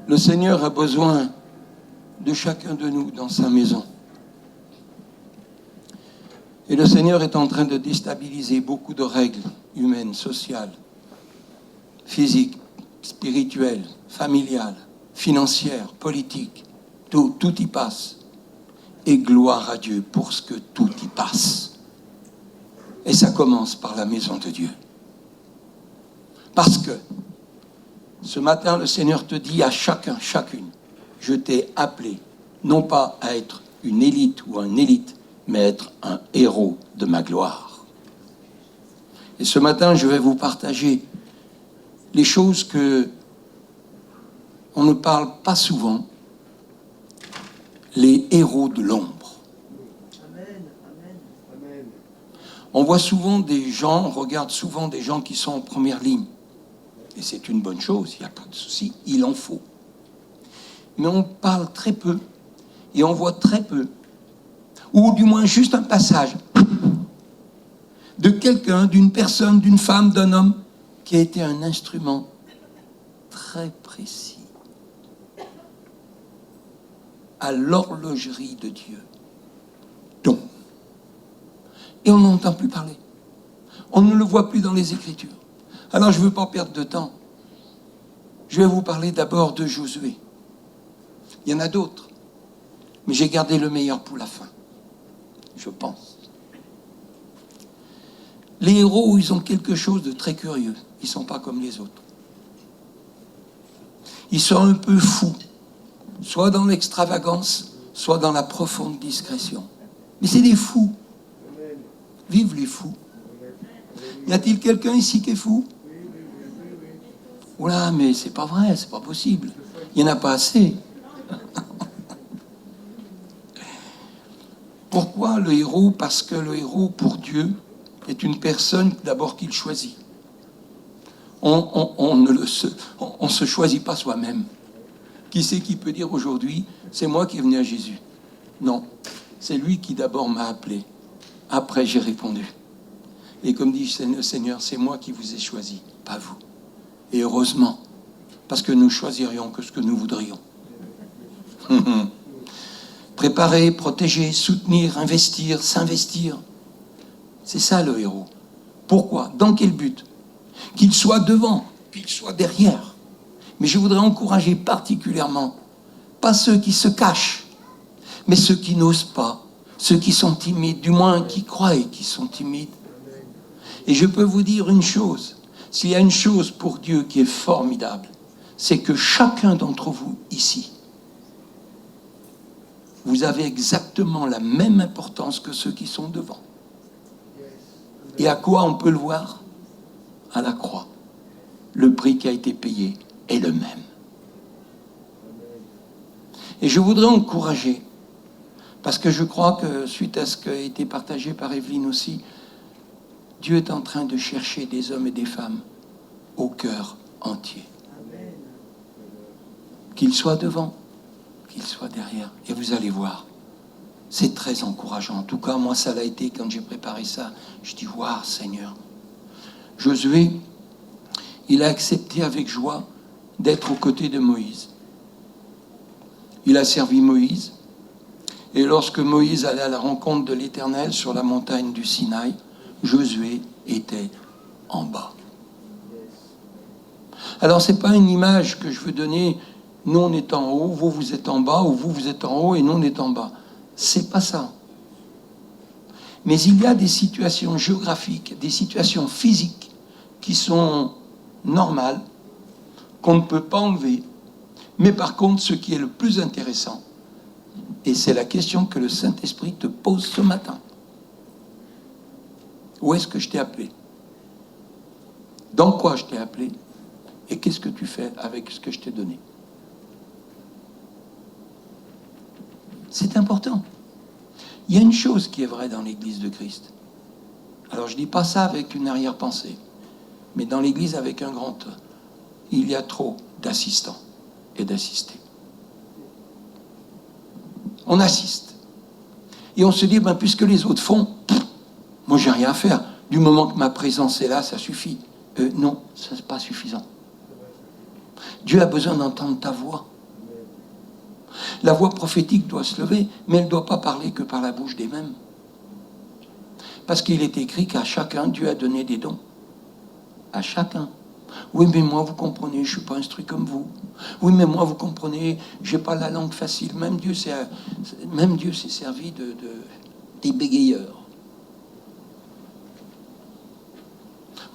Le Seigneur a besoin de chacun de nous dans sa maison. Et le Seigneur est en train de déstabiliser beaucoup de règles humaines, sociales, physiques, spirituelles, familiales, financières, politiques. Tout y passe. Et gloire à Dieu pour ce que tout y passe. Et ça commence par la maison de Dieu. Parce que ce matin, le Seigneur te dit à chacun, chacune, je t'ai appelé, non pas à être une élite ou un élite, mais à être un héros de ma gloire. Et ce matin, je vais vous partager les choses que on ne parle pas souvent, les héros de l'ombre. On voit souvent des gens, on regarde souvent des gens qui sont en première ligne. Et c'est une bonne chose, il n'y a pas de souci, il en faut. Mais on parle très peu, et on voit très peu, ou du moins juste un passage de quelqu'un, d'une personne, d'une femme, d'un homme, qui a été un instrument très précis à l'horlogerie de Dieu. Donc, et on n'entend plus parler. On ne le voit plus dans les Écritures. Alors, je ne veux pas perdre de temps. Je vais vous parler d'abord de Josué. Il y en a d'autres, mais j'ai gardé le meilleur pour la fin, je pense. Les héros, ils ont quelque chose de très curieux. Ils ne sont pas comme les autres. Ils sont un peu fous, soit dans l'extravagance, soit dans la profonde discrétion. Mais c'est des fous. Vive les fous. Y a-t-il quelqu'un ici qui est fou? Oula, mais c'est pas vrai, c'est pas possible. Il n'y en a pas assez. Pourquoi le héros? Parce que le héros, pour Dieu, est une personne d'abord qu'il choisit. On ne se choisit pas soi-même. Qui c'est qui peut dire aujourd'hui, c'est moi qui est venu à Jésus? Non, c'est lui qui d'abord m'a appelé. Après, j'ai répondu. Et comme dit le Seigneur, c'est moi qui vous ai choisi, pas vous. Et heureusement, parce que nous choisirions que ce que nous voudrions. Préparer, protéger, soutenir, investir, s'investir. C'est ça le héros. Pourquoi? Dans quel but? Qu'il soit devant, qu'il soit derrière. Mais je voudrais encourager particulièrement, pas ceux qui se cachent, mais ceux qui n'osent pas, ceux qui sont timides, du moins qui croient qu'ils sont timides. Et je peux vous dire une chose, s'il y a une chose pour Dieu qui est formidable, c'est que chacun d'entre vous ici, vous avez exactement la même importance que ceux qui sont devant. Et à quoi on peut le voir? À la croix. Le prix qui a été payé est le même. Et je voudrais encourager, parce que je crois que, suite à ce qui a été partagé par Evelyne aussi, Dieu est en train de chercher des hommes et des femmes au cœur entier. Qu'ils soient devant, qu'ils soient derrière. Et vous allez voir, c'est très encourageant. En tout cas, moi, ça l'a été quand j'ai préparé ça. Je dis, waouh, Seigneur. Josué, il a accepté avec joie d'être aux côtés de Moïse. Il a servi Moïse. Et lorsque Moïse allait à la rencontre de l'Éternel sur la montagne du Sinaï, Josué était en bas. Alors, ce n'est pas une image que je veux donner, nous on est en haut, vous vous êtes en bas, ou vous êtes en haut et nous on est en bas. C'est pas ça. Mais il y a des situations géographiques, des situations physiques qui sont normales, qu'on ne peut pas enlever. Mais par contre, ce qui est le plus intéressant, et c'est la question que le Saint-Esprit te pose ce matin. Où est-ce que je t'ai appelé? Dans quoi je t'ai appelé? Et qu'est-ce que tu fais avec ce que je t'ai donné? C'est important. Il y a une chose qui est vraie dans l'Église de Christ. Alors je ne dis pas ça avec une arrière-pensée, mais dans l'Église avec un grand E, il y a trop d'assistants et d'assistés. On assiste. Et on se dit, ben, puisque les autres font, moi j'ai rien à faire. Du moment que ma présence est là, ça suffit. Non, ça n'est pas suffisant. Dieu a besoin d'entendre ta voix. La voix prophétique doit se lever, mais elle ne doit pas parler que par la bouche des mêmes. Parce qu'il est écrit qu'à chacun, Dieu a donné des dons. À chacun. Oui, mais moi, vous comprenez, je ne suis pas instruit comme vous. Oui, mais moi, vous comprenez, je n'ai pas la langue facile. Même Dieu s'est servi des bégayeurs.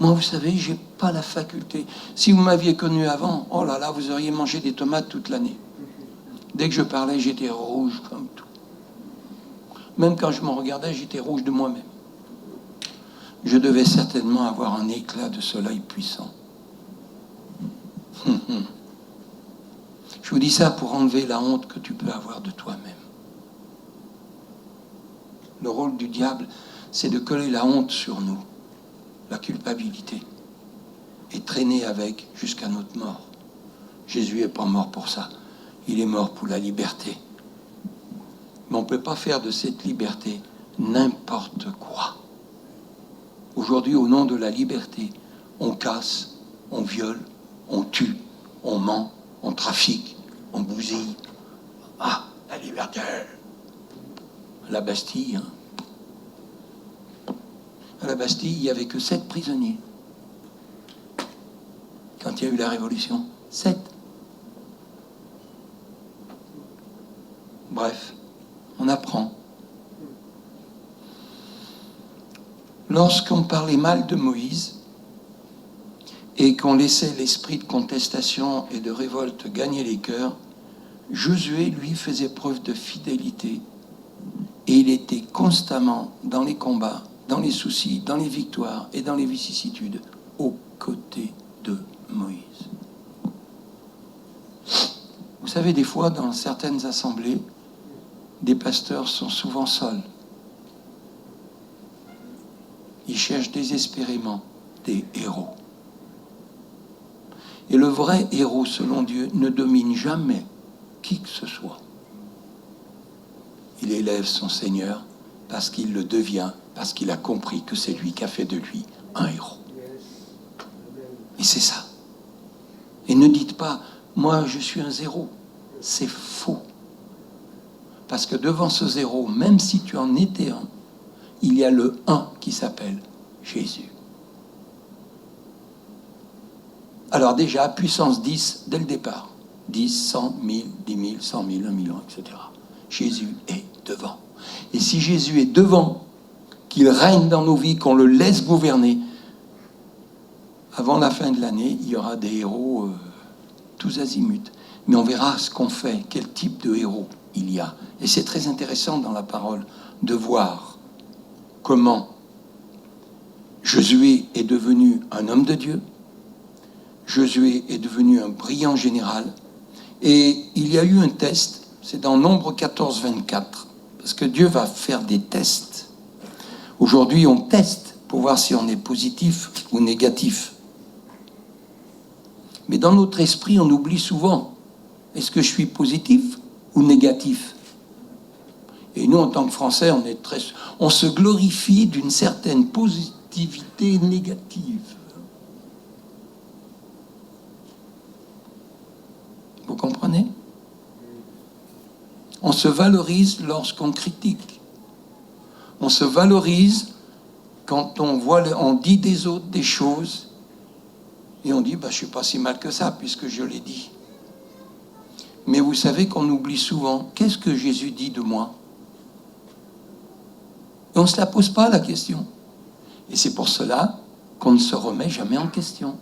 Moi, vous savez, je n'ai pas la faculté. Si vous m'aviez connu avant, oh là là, vous auriez mangé des tomates toute l'année. Dès que je parlais, j'étais rouge comme tout. Même quand je me regardais, j'étais rouge de moi-même. Je devais certainement avoir un éclat de soleil puissant. Je vous dis ça pour enlever la honte que tu peux avoir de toi-même. Le rôle du diable, c'est de coller la honte sur nous, la culpabilité, et traîner avec jusqu'à notre mort. Jésus n'est pas mort pour ça. Il est mort pour la liberté. Mais on ne peut pas faire de cette liberté n'importe quoi. Aujourd'hui, au nom de la liberté, on casse, on viole, on tue, on ment, on trafique, on bousille. Ah, la liberté. La Bastille, hein. À la Bastille, il n'y avait que 7 prisonniers. Quand il y a eu la Révolution, 7. Bref, on apprend. Lorsqu'on parlait mal de Moïse et qu'on laissait l'esprit de contestation et de révolte gagner les cœurs, Josué, lui, faisait preuve de fidélité et il était constamment dans les combats, dans les soucis, dans les victoires et dans les vicissitudes aux côtés de Moïse. Vous savez, des fois, dans certaines assemblées, des pasteurs sont souvent seuls. Ils cherchent désespérément des héros. Et le vrai héros, selon Dieu, ne domine jamais qui que ce soit. Il élève son Seigneur parce qu'il le devient, parce qu'il a compris que c'est lui qui a fait de lui un héros. Et c'est ça. Et ne dites pas, moi je suis un zéro. C'est faux. Parce que devant ce zéro, même si tu en étais un, il y a le 1 qui s'appelle Jésus. Alors déjà, puissance 10 dès le départ. 10, 100, 1000, 10 000, 100 000, 1 million, etc. Jésus est devant. Et si Jésus est devant, qu'il règne dans nos vies, qu'on le laisse gouverner, avant la fin de l'année, il y aura des héros tous azimuts. Mais on verra ce qu'on fait, quel type de héros il y a. Et c'est très intéressant dans la parole de voir comment Josué est devenu un homme de Dieu, Josué est devenu un brillant général, et il y a eu un test, c'est dans Nombre 14, 24, parce que Dieu va faire des tests. Aujourd'hui, on teste pour voir si on est positif ou négatif. Mais dans notre esprit, on oublie souvent, est-ce que je suis positif ou négatif? Et nous, en tant que Français, on se glorifie d'une certaine positivité négative. Vous comprenez? On se valorise lorsqu'on critique. On se valorise quand on dit des autres des choses et on dit, je ne suis pas si mal que ça puisque je l'ai dit. Mais vous savez qu'on oublie souvent, qu'est-ce que Jésus dit de moi? Et on ne se la pose pas, la question. Et c'est pour cela qu'on ne se remet jamais en question.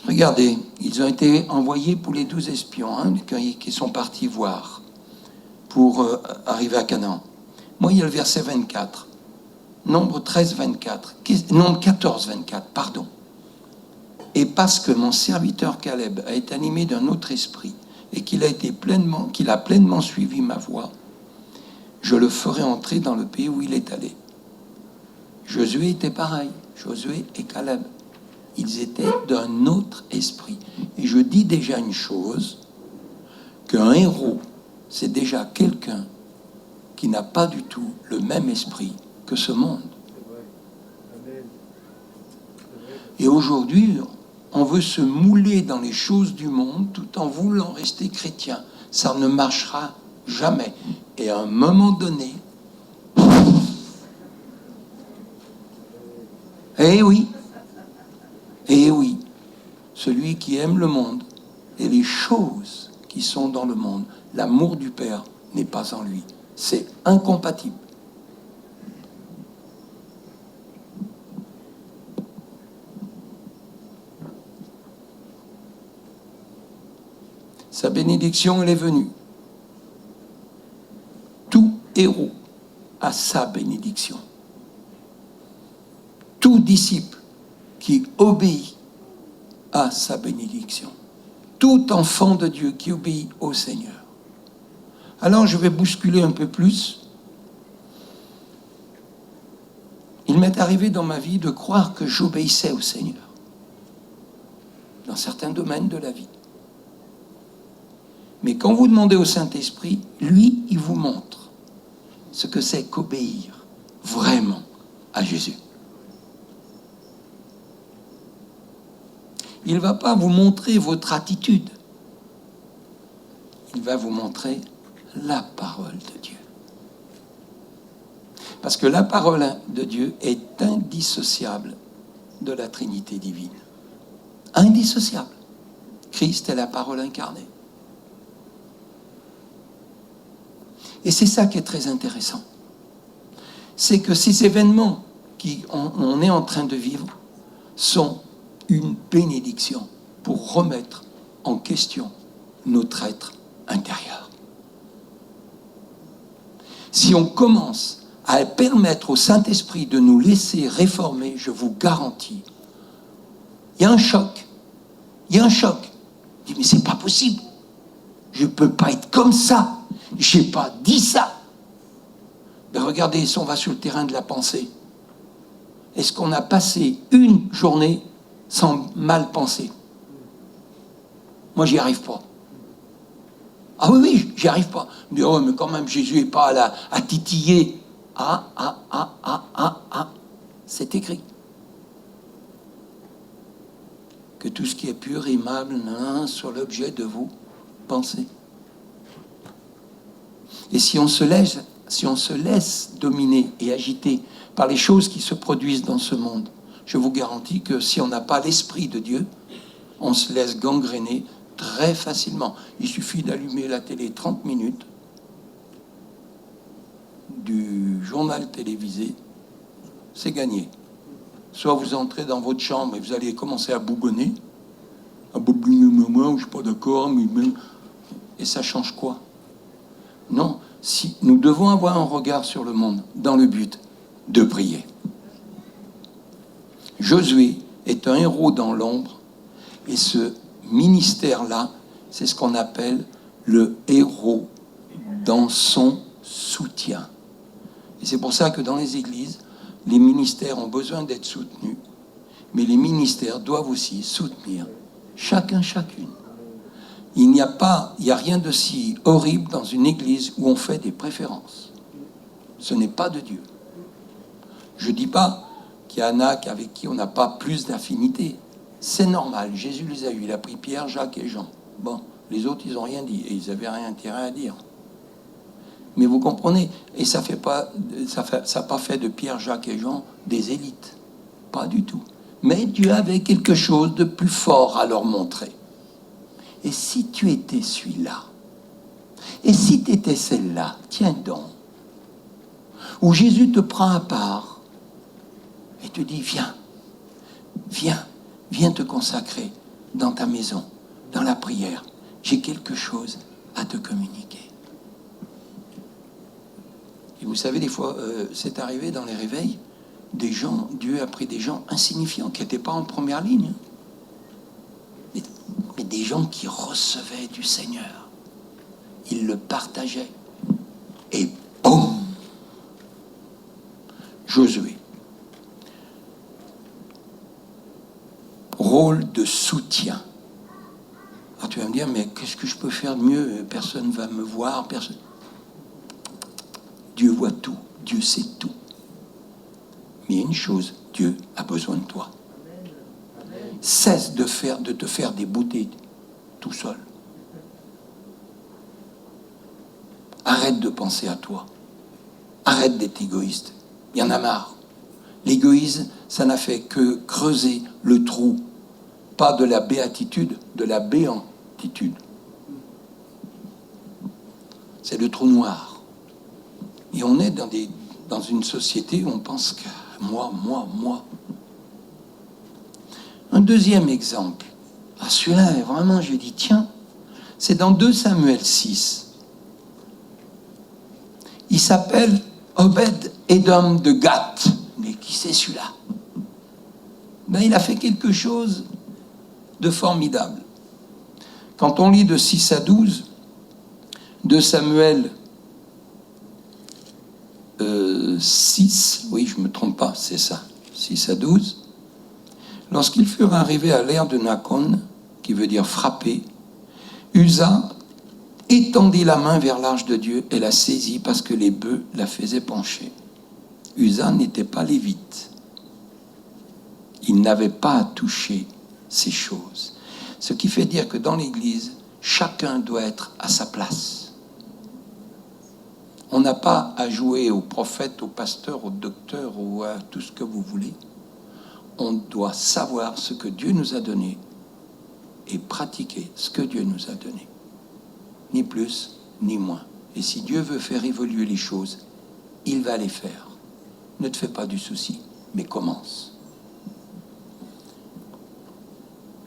Regardez, ils ont été envoyés pour les 12 espions qui sont partis voir pour arriver à Canaan. Moi, il y a le verset 24. Nombre 13, 24. Nombre 14, 24, pardon. Et parce que mon serviteur Caleb a été animé d'un autre esprit et qu'il a pleinement suivi ma voie, je le ferai entrer dans le pays où il est allé. Josué était pareil. Josué et Caleb. Ils étaient d'un autre esprit. Et je dis déjà une chose, qu'un héros, c'est déjà quelqu'un qui n'a pas du tout le même esprit que ce monde. Et aujourd'hui, on veut se mouler dans les choses du monde tout en voulant rester chrétien. Ça ne marchera jamais. Et à un moment donné, eh oui, celui qui aime le monde et les choses qui sont dans le monde, l'amour du Père n'est pas en lui. C'est incompatible. Sa bénédiction, elle est venue. Tout héros a sa bénédiction. Tout disciple qui obéit a sa bénédiction. Tout enfant de Dieu qui obéit au Seigneur. Alors je vais bousculer un peu plus. Il m'est arrivé dans ma vie de croire que j'obéissais au Seigneur dans certains domaines de la vie. Mais quand vous demandez au Saint-Esprit, lui, il vous montre ce que c'est qu'obéir vraiment à Jésus. Il ne va pas vous montrer votre attitude. Il va vous montrer la parole de Dieu. Parce que la parole de Dieu est indissociable de la Trinité divine. Indissociable. Christ est la parole incarnée. Et c'est ça qui est très intéressant. C'est que ces événements qu'on est en train de vivre sont une bénédiction pour remettre en question notre être intérieur. Si on commence à permettre au Saint-Esprit de nous laisser réformer, je vous garantis, il y a un choc. Il y a un choc. Je dis, mais c'est pas possible. Je ne peux pas être comme ça. Je n'ai pas dit ça. Mais regardez, si on va sur le terrain de la pensée, est-ce qu'on a passé une journée sans mal penser? Moi, j'y arrive pas. Ah oui, j'y arrive pas. Mais, oh, mais quand même, Jésus n'est pas à titiller. C'est écrit. Que tout ce qui est pur, aimable, soit l'objet de vos pensées. Et si on se laisse dominer et agiter par les choses qui se produisent dans ce monde, je vous garantis que si on n'a pas l'Esprit de Dieu, on se laisse gangréner très facilement. Il suffit d'allumer la télé 30 minutes du journal télévisé, c'est gagné. Soit vous entrez dans votre chambre et vous allez commencer à bougonner, je ne suis pas d'accord, et ça change quoi? Non, si nous devons avoir un regard sur le monde dans le but de prier. Josué est un héros dans l'ombre, et ce ministère-là, c'est ce qu'on appelle le héros dans son soutien. Et c'est pour ça que dans les églises, les ministères ont besoin d'être soutenus, mais les ministères doivent aussi soutenir chacune. Il n'y a rien de si horrible dans une église où on fait des préférences. Ce n'est pas de Dieu. Je ne dis pas qu'il y en a avec qui on n'a pas plus d'affinité. C'est normal. Jésus les a eus. Il a pris Pierre, Jacques et Jean. Bon, les autres, ils n'ont rien dit. Et ils n'avaient rien intérêt à dire. Mais vous comprenez, et ça n'a pas fait de Pierre, Jacques et Jean des élites. Pas du tout. Mais Dieu avait quelque chose de plus fort à leur montrer. Et si tu étais celui-là, et si tu étais celle-là, tiens donc, où Jésus te prend à part et te dit, viens te consacrer dans ta maison, dans la prière. J'ai quelque chose à te communiquer. Et vous savez, des fois, c'est arrivé dans les réveils, des gens, Dieu a pris des gens insignifiants, qui n'étaient pas en première ligne, mais des gens qui recevaient du Seigneur. Ils le partageaient. Et boum! Josué. Rôle de soutien. Alors tu vas me dire, mais qu'est-ce que je peux faire de mieux? Personne ne va me voir, personne. Dieu voit tout, Dieu sait tout. Mais il y a une chose, Dieu a besoin de toi. Cesse de te faire des beautés tout seul. Arrête de penser à toi. Arrête d'être égoïste. Il y en a marre. L'égoïsme, ça n'a fait que creuser le trou. Pas de la béatitude, de la béantitude. C'est le trou noir. Et on est dans une société où on pense qu'à moi. Un deuxième exemple. Ah, celui-là, vraiment, je dis, tiens, c'est dans 2 Samuel 6. Il s'appelle Obed-Édom de Gath. Mais qui c'est celui-là? Ben, il a fait quelque chose de formidable. Quand on lit de 6 à 12, 2 Samuel 6, oui, je ne me trompe pas, c'est ça, 6 à 12, lorsqu'ils furent arrivés à l'ère de Nakon, qui veut dire frapper, Uza étendit la main vers l'arche de Dieu et la saisit parce que les bœufs la faisaient pencher. Uza n'était pas lévite. Il n'avait pas à toucher ces choses. Ce qui fait dire que dans l'Église, chacun doit être à sa place. On n'a pas à jouer au prophète, au pasteur, au docteur ou à tout ce que vous voulez. On doit savoir ce que Dieu nous a donné et pratiquer ce que Dieu nous a donné. Ni plus, ni moins. Et si Dieu veut faire évoluer les choses, il va les faire. Ne te fais pas du souci, mais commence.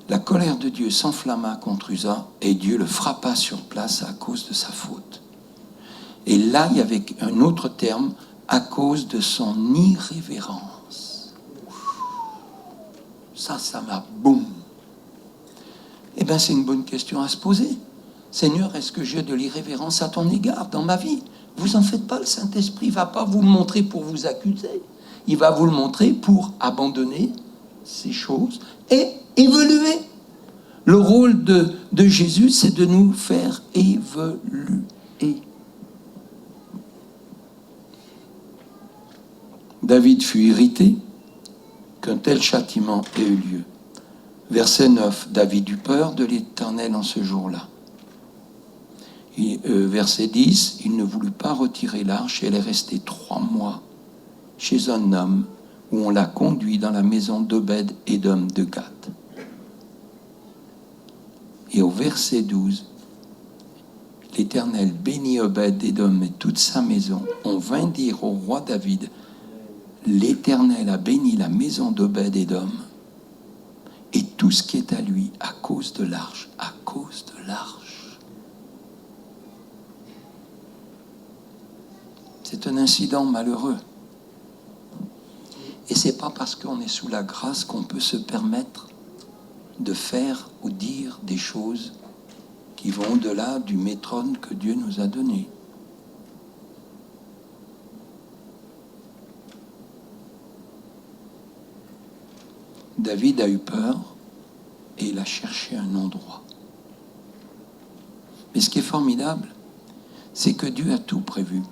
La colère de Dieu s'enflamma contre Uza et Dieu le frappa sur place à cause de sa faute. Et là, il y avait un autre terme, à cause de son irrévérence. Ça m'a boum. Eh bien, c'est une bonne question à se poser. Seigneur, est-ce que j'ai de l'irrévérence à ton égard dans ma vie? Vous en faites pas, le Saint-Esprit ne va pas vous le montrer pour vous accuser. Il va vous le montrer pour abandonner ces choses et évoluer. Le rôle de Jésus, c'est de nous faire évoluer. David fut irrité qu'un tel châtiment ait eu lieu. Verset 9, David eut peur de l'Éternel en ce jour-là. Verset 10, il ne voulut pas retirer l'arche et elle est restée 3 mois chez un homme où on l'a conduit dans la maison d'Obed-Édom de Gath. Et au verset 12, l'Éternel bénit Obed-Édom et toute sa maison. On vint dire au roi David, l'Éternel a béni la maison d'Obed-Édom et tout ce qui est à lui à cause de l'arche, à cause de l'arche. C'est un incident malheureux. Et c'est pas parce qu'on est sous la grâce qu'on peut se permettre de faire ou dire des choses qui vont au-delà du métronome que Dieu nous a donné. David a eu peur et il a cherché un endroit. Mais ce qui est formidable, c'est que Dieu a tout prévu.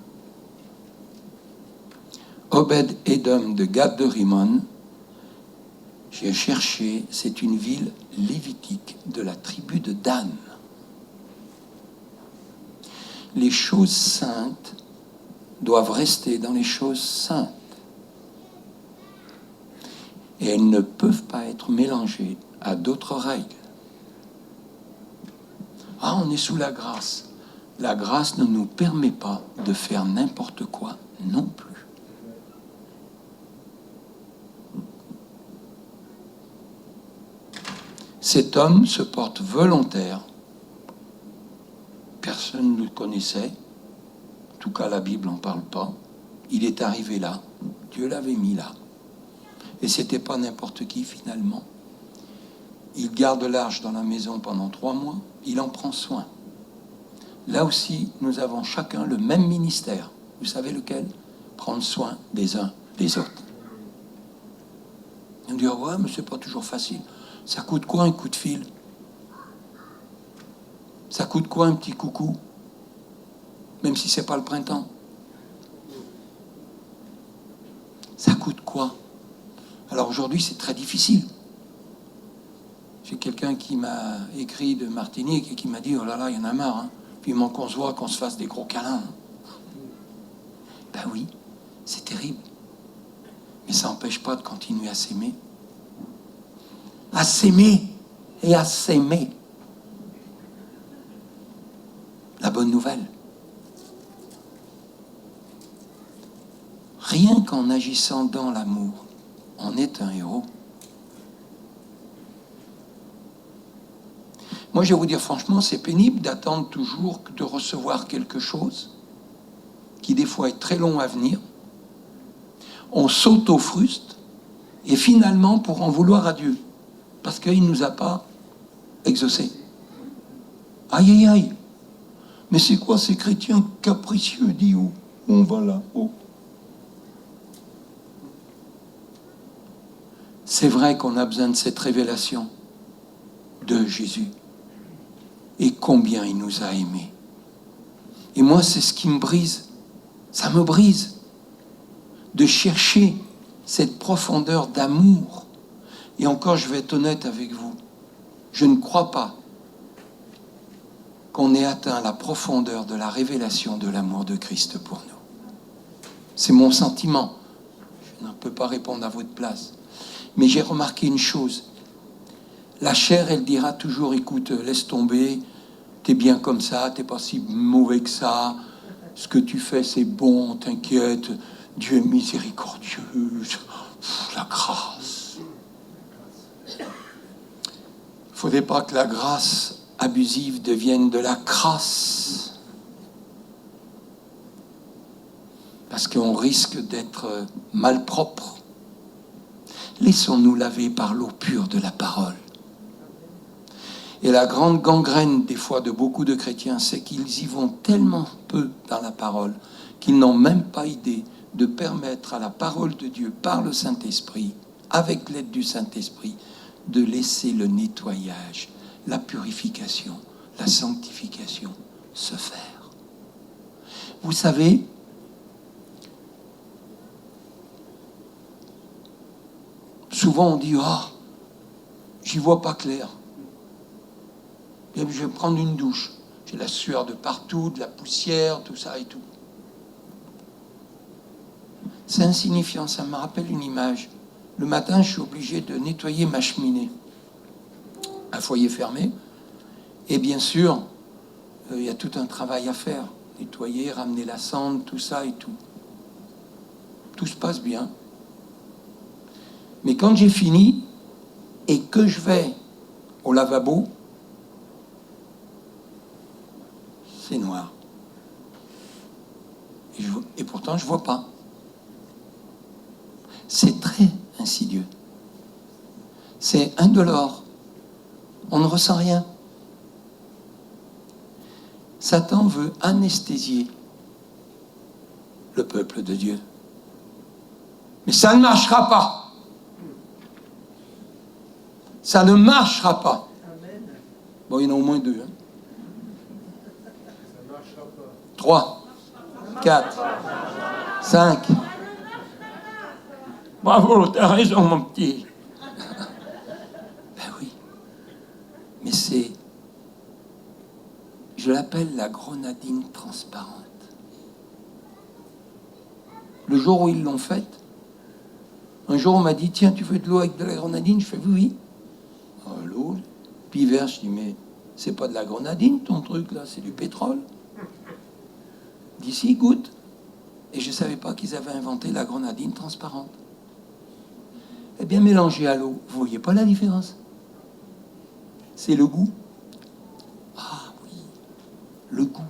Obed-Édom de Gath de Rimon, j'ai cherché, c'est une ville lévitique de la tribu de Dan. Les choses saintes doivent rester dans les choses saintes. Et elles ne peuvent pas être mélangées à d'autres règles. Ah, on est sous la grâce. La grâce ne nous permet pas de faire n'importe quoi non plus. Cet homme se porte volontaire. Personne ne le connaissait. En tout cas, la Bible n'en parle pas. Il est arrivé là. Dieu l'avait mis là. Et c'était pas n'importe qui finalement. Il garde l'arche dans la maison pendant 3 mois. Il en prend soin. Là aussi, nous avons chacun le même ministère. Vous savez lequel? Prendre soin des uns des autres. On dit, ouais, mais c'est pas toujours facile. Ça coûte quoi un coup de fil? Ça coûte quoi un petit coucou? Même si c'est pas le printemps. Ça coûte quoi? Alors aujourd'hui, c'est très difficile. J'ai quelqu'un qui m'a écrit de Martinique et qui m'a dit « Oh là là, il y en a marre, hein. Vivement qu'on se voit, qu'on se fasse des gros câlins. » Ben oui, c'est terrible. Mais ça n'empêche pas de continuer à s'aimer. À s'aimer et à s'aimer. La bonne nouvelle. Rien qu'en agissant dans l'amour, on est un héros. Moi, je vais vous dire franchement, c'est pénible d'attendre toujours de recevoir quelque chose qui, des fois, est très long à venir. On s'auto-frustre et finalement, pour en vouloir à Dieu, parce qu'il ne nous a pas exaucés. Aïe, aïe, aïe. Mais c'est quoi ces chrétiens capricieux, dit où on va là-haut? C'est vrai qu'on a besoin de cette révélation de Jésus. Et combien il nous a aimés. Et moi, c'est ce qui me brise. Ça me brise de chercher cette profondeur d'amour. Et encore, je vais être honnête avec vous. Je ne crois pas qu'on ait atteint la profondeur de la révélation de l'amour de Christ pour nous. C'est mon sentiment. Je ne peux pas répondre à votre place. Mais j'ai remarqué une chose. La chair, elle dira toujours, écoute, laisse tomber, t'es bien comme ça, t'es pas si mauvais que ça, ce que tu fais, c'est bon, t'inquiète, Dieu est miséricordieux, la grâce. Il ne faudrait pas que la grâce abusive devienne de la crasse, parce qu'on risque d'être malpropre. Laissons-nous laver par l'eau pure de la parole. Et la grande gangrène, des fois, de beaucoup de chrétiens, c'est qu'ils y vont tellement peu dans la parole qu'ils n'ont même pas idée de permettre à la parole de Dieu, par le Saint-Esprit, avec l'aide du Saint-Esprit, de laisser le nettoyage, la purification, la sanctification se faire. Vous savez, souvent on dit « Ah, j'y vois pas clair. » Je vais prendre une douche. J'ai la sueur de partout, de la poussière, tout ça et tout. C'est insignifiant, ça me rappelle une image. Le matin, je suis obligé de nettoyer ma cheminée. Un foyer fermé. Et bien sûr, il y a tout un travail à faire. Nettoyer, ramener la cendre, tout ça et tout. Tout se passe bien. Mais quand j'ai fini et que je vais au lavabo, c'est noir. Et pourtant, je ne vois pas. C'est très insidieux. C'est indolore. On ne ressent rien. Satan veut anesthésier le peuple de Dieu. Mais ça ne marchera pas. Ça ne marchera pas. Bon, il y en a au moins 2. 3, 4, 5. Bravo, t'as raison, mon petit. Ben oui. Mais c'est... Je l'appelle la grenadine transparente. Le jour où ils l'ont faite, un jour on m'a dit, tiens, tu veux de l'eau avec de la grenadine? Je fais oui, oui. Oh, l'eau. Puis hiver, je dis, mais c'est pas de la grenadine ton truc là, c'est du pétrole. D'ici, goûte. Et je ne savais pas qu'ils avaient inventé la grenadine transparente. Eh bien, mélangée à l'eau, vous ne voyez pas la différence? C'est le goût. Ah oui, le goût.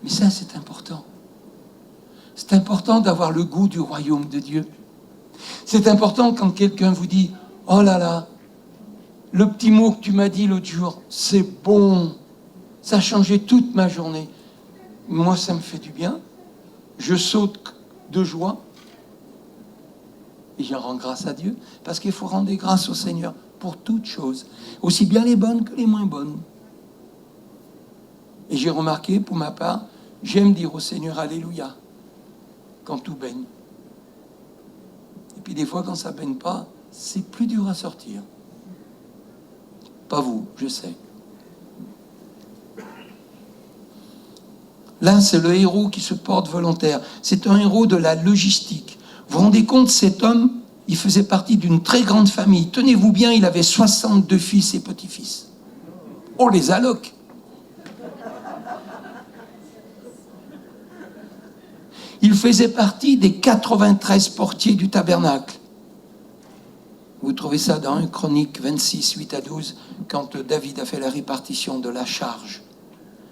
Mais ça, c'est important. C'est important d'avoir le goût du royaume de Dieu. C'est important quand quelqu'un vous dit « Oh là là, le petit mot que tu m'as dit l'autre jour, c'est bon. Ça a changé toute ma journée. » Moi, ça me fait du bien. Je saute de joie. Et j'en rends grâce à Dieu. Parce qu'il faut rendre grâce au Seigneur pour toutes choses. Aussi bien les bonnes que les moins bonnes. Et j'ai remarqué, pour ma part, j'aime dire au Seigneur Alléluia quand tout baigne. Et puis des fois, quand ça baigne pas, c'est plus dur à sortir. pas vous, je sais. Là, c'est le héros qui se porte volontaire. C'est un héros de la logistique. Vous vous rendez compte, cet homme, il faisait partie d'une très grande famille. Tenez-vous bien, il avait 62 fils et petits-fils. Oh, les allocs! Il faisait partie des 93 portiers du tabernacle. Vous trouvez ça dans 1 Chronique 26, 8 à 12, quand David a fait la répartition de la charge.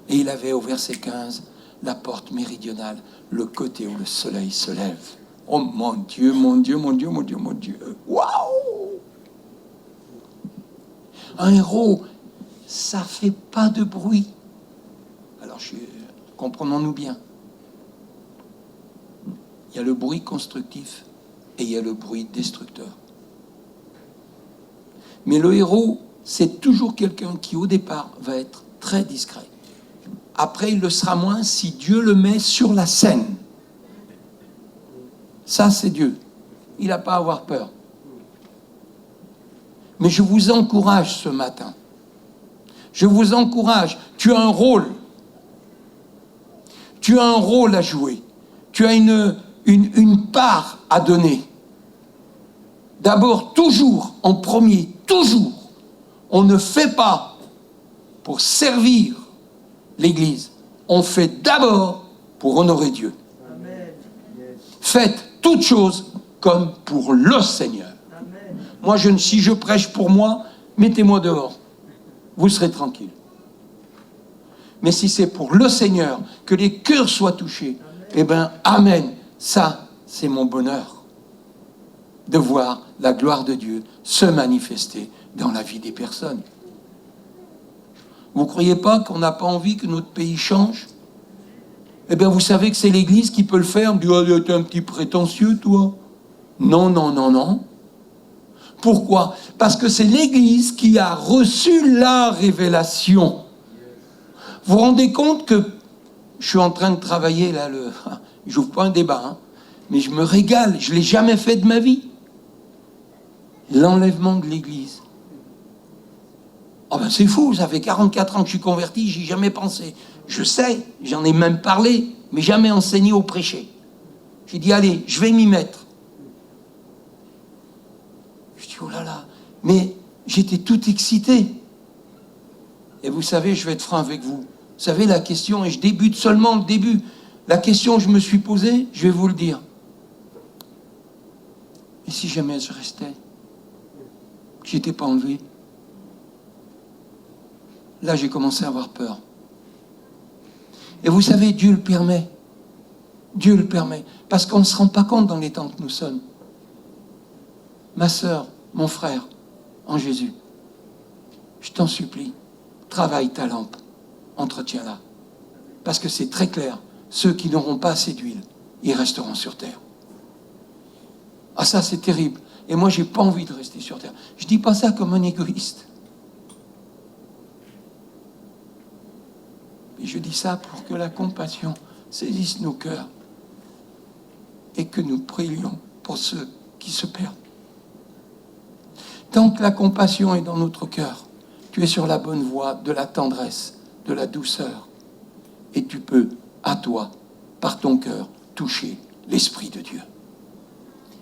Et il avait au verset 15 la porte méridionale, le côté où le soleil se lève. Oh mon Dieu, mon Dieu, mon Dieu, mon Dieu, mon Dieu. Waouh! Un héros, ça ne fait pas de bruit. Alors, comprenons-nous bien. Il y a le bruit constructif et il y a le bruit destructeur. Mais le héros, c'est toujours quelqu'un qui, au départ, va être très discret. Après, il le sera moins si Dieu le met sur la scène. Ça, c'est Dieu. Il n'a pas à avoir peur. Mais je vous encourage ce matin. Je vous encourage. Tu as un rôle. Tu as un rôle à jouer. Tu as une part à donner. D'abord, toujours, en premier, toujours, on ne fait pas pour servir l'Église. On fait d'abord pour honorer Dieu. Amen. Faites toutes choses comme pour le Seigneur. Amen. Moi, si je prêche pour moi, mettez-moi dehors. Vous serez tranquille. Mais si c'est pour le Seigneur, que les cœurs soient touchés, eh bien, amen. Ça, c'est mon bonheur. De voir la gloire de Dieu se manifester dans la vie des personnes. Vous ne croyez pas qu'on n'a pas envie que notre pays change? Eh bien, vous savez que c'est l'Église qui peut le faire. On dit, oh, t'es un petit prétentieux, toi. Non, non, non, non. Pourquoi? Parce que c'est l'Église qui a reçu la révélation. Vous vous rendez compte que je suis en train de travailler, là, je n'ouvre pas un débat, hein, mais je me régale, je ne l'ai jamais fait de ma vie. L'enlèvement de l'Église. Oh ben c'est fou, ça fait 44 ans que je suis converti, j'y ai jamais pensé. Je sais, j'en ai même parlé, mais jamais enseigné ou prêché. J'ai dit, allez, je vais m'y mettre. Je dis, oh là là, mais j'étais tout excité. Et vous savez, je vais être franc avec vous. Vous savez, la question, et je débute seulement le début, la question que je me suis posée, je vais vous le dire. Et si jamais je restais, que je n'étais pas enlevé? Là, j'ai commencé à avoir peur. Et vous savez, Dieu le permet. Dieu le permet. Parce qu'on ne se rend pas compte dans les temps que nous sommes. Ma sœur, mon frère, en Jésus, je t'en supplie, travaille ta lampe, entretiens-la. Parce que c'est très clair, ceux qui n'auront pas assez d'huile, ils resteront sur terre. Ah ça, c'est terrible. Et moi, j'ai pas envie de rester sur terre. Je dis pas ça comme un égoïste. Et je dis ça pour que la compassion saisisse nos cœurs et que nous prions pour ceux qui se perdent. Tant que la compassion est dans notre cœur, tu es sur la bonne voie de la tendresse, de la douceur. Et tu peux, à toi, par ton cœur, toucher l'Esprit de Dieu.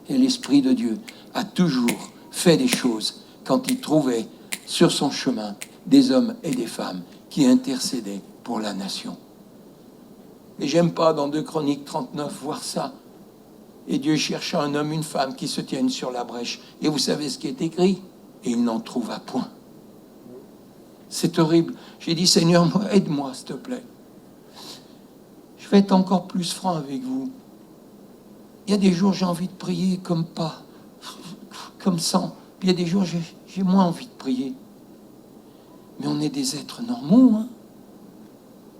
Et l'Esprit de Dieu a toujours fait des choses quand il trouvait sur son chemin des hommes et des femmes qui intercédaient pour la nation. Et j'aime pas dans 2 Chroniques 39 voir ça. Et Dieu chercha un homme, une femme qui se tiennent sur la brèche. Et vous savez ce qui est écrit? Et il n'en trouva point. C'est horrible. J'ai dit, Seigneur, aide-moi, s'il te plaît. Je vais être encore plus franc avec vous. Il y a des jours, j'ai envie de prier comme pas, comme sans. Puis il y a des jours, j'ai moins envie de prier. Mais on est des êtres normaux, hein.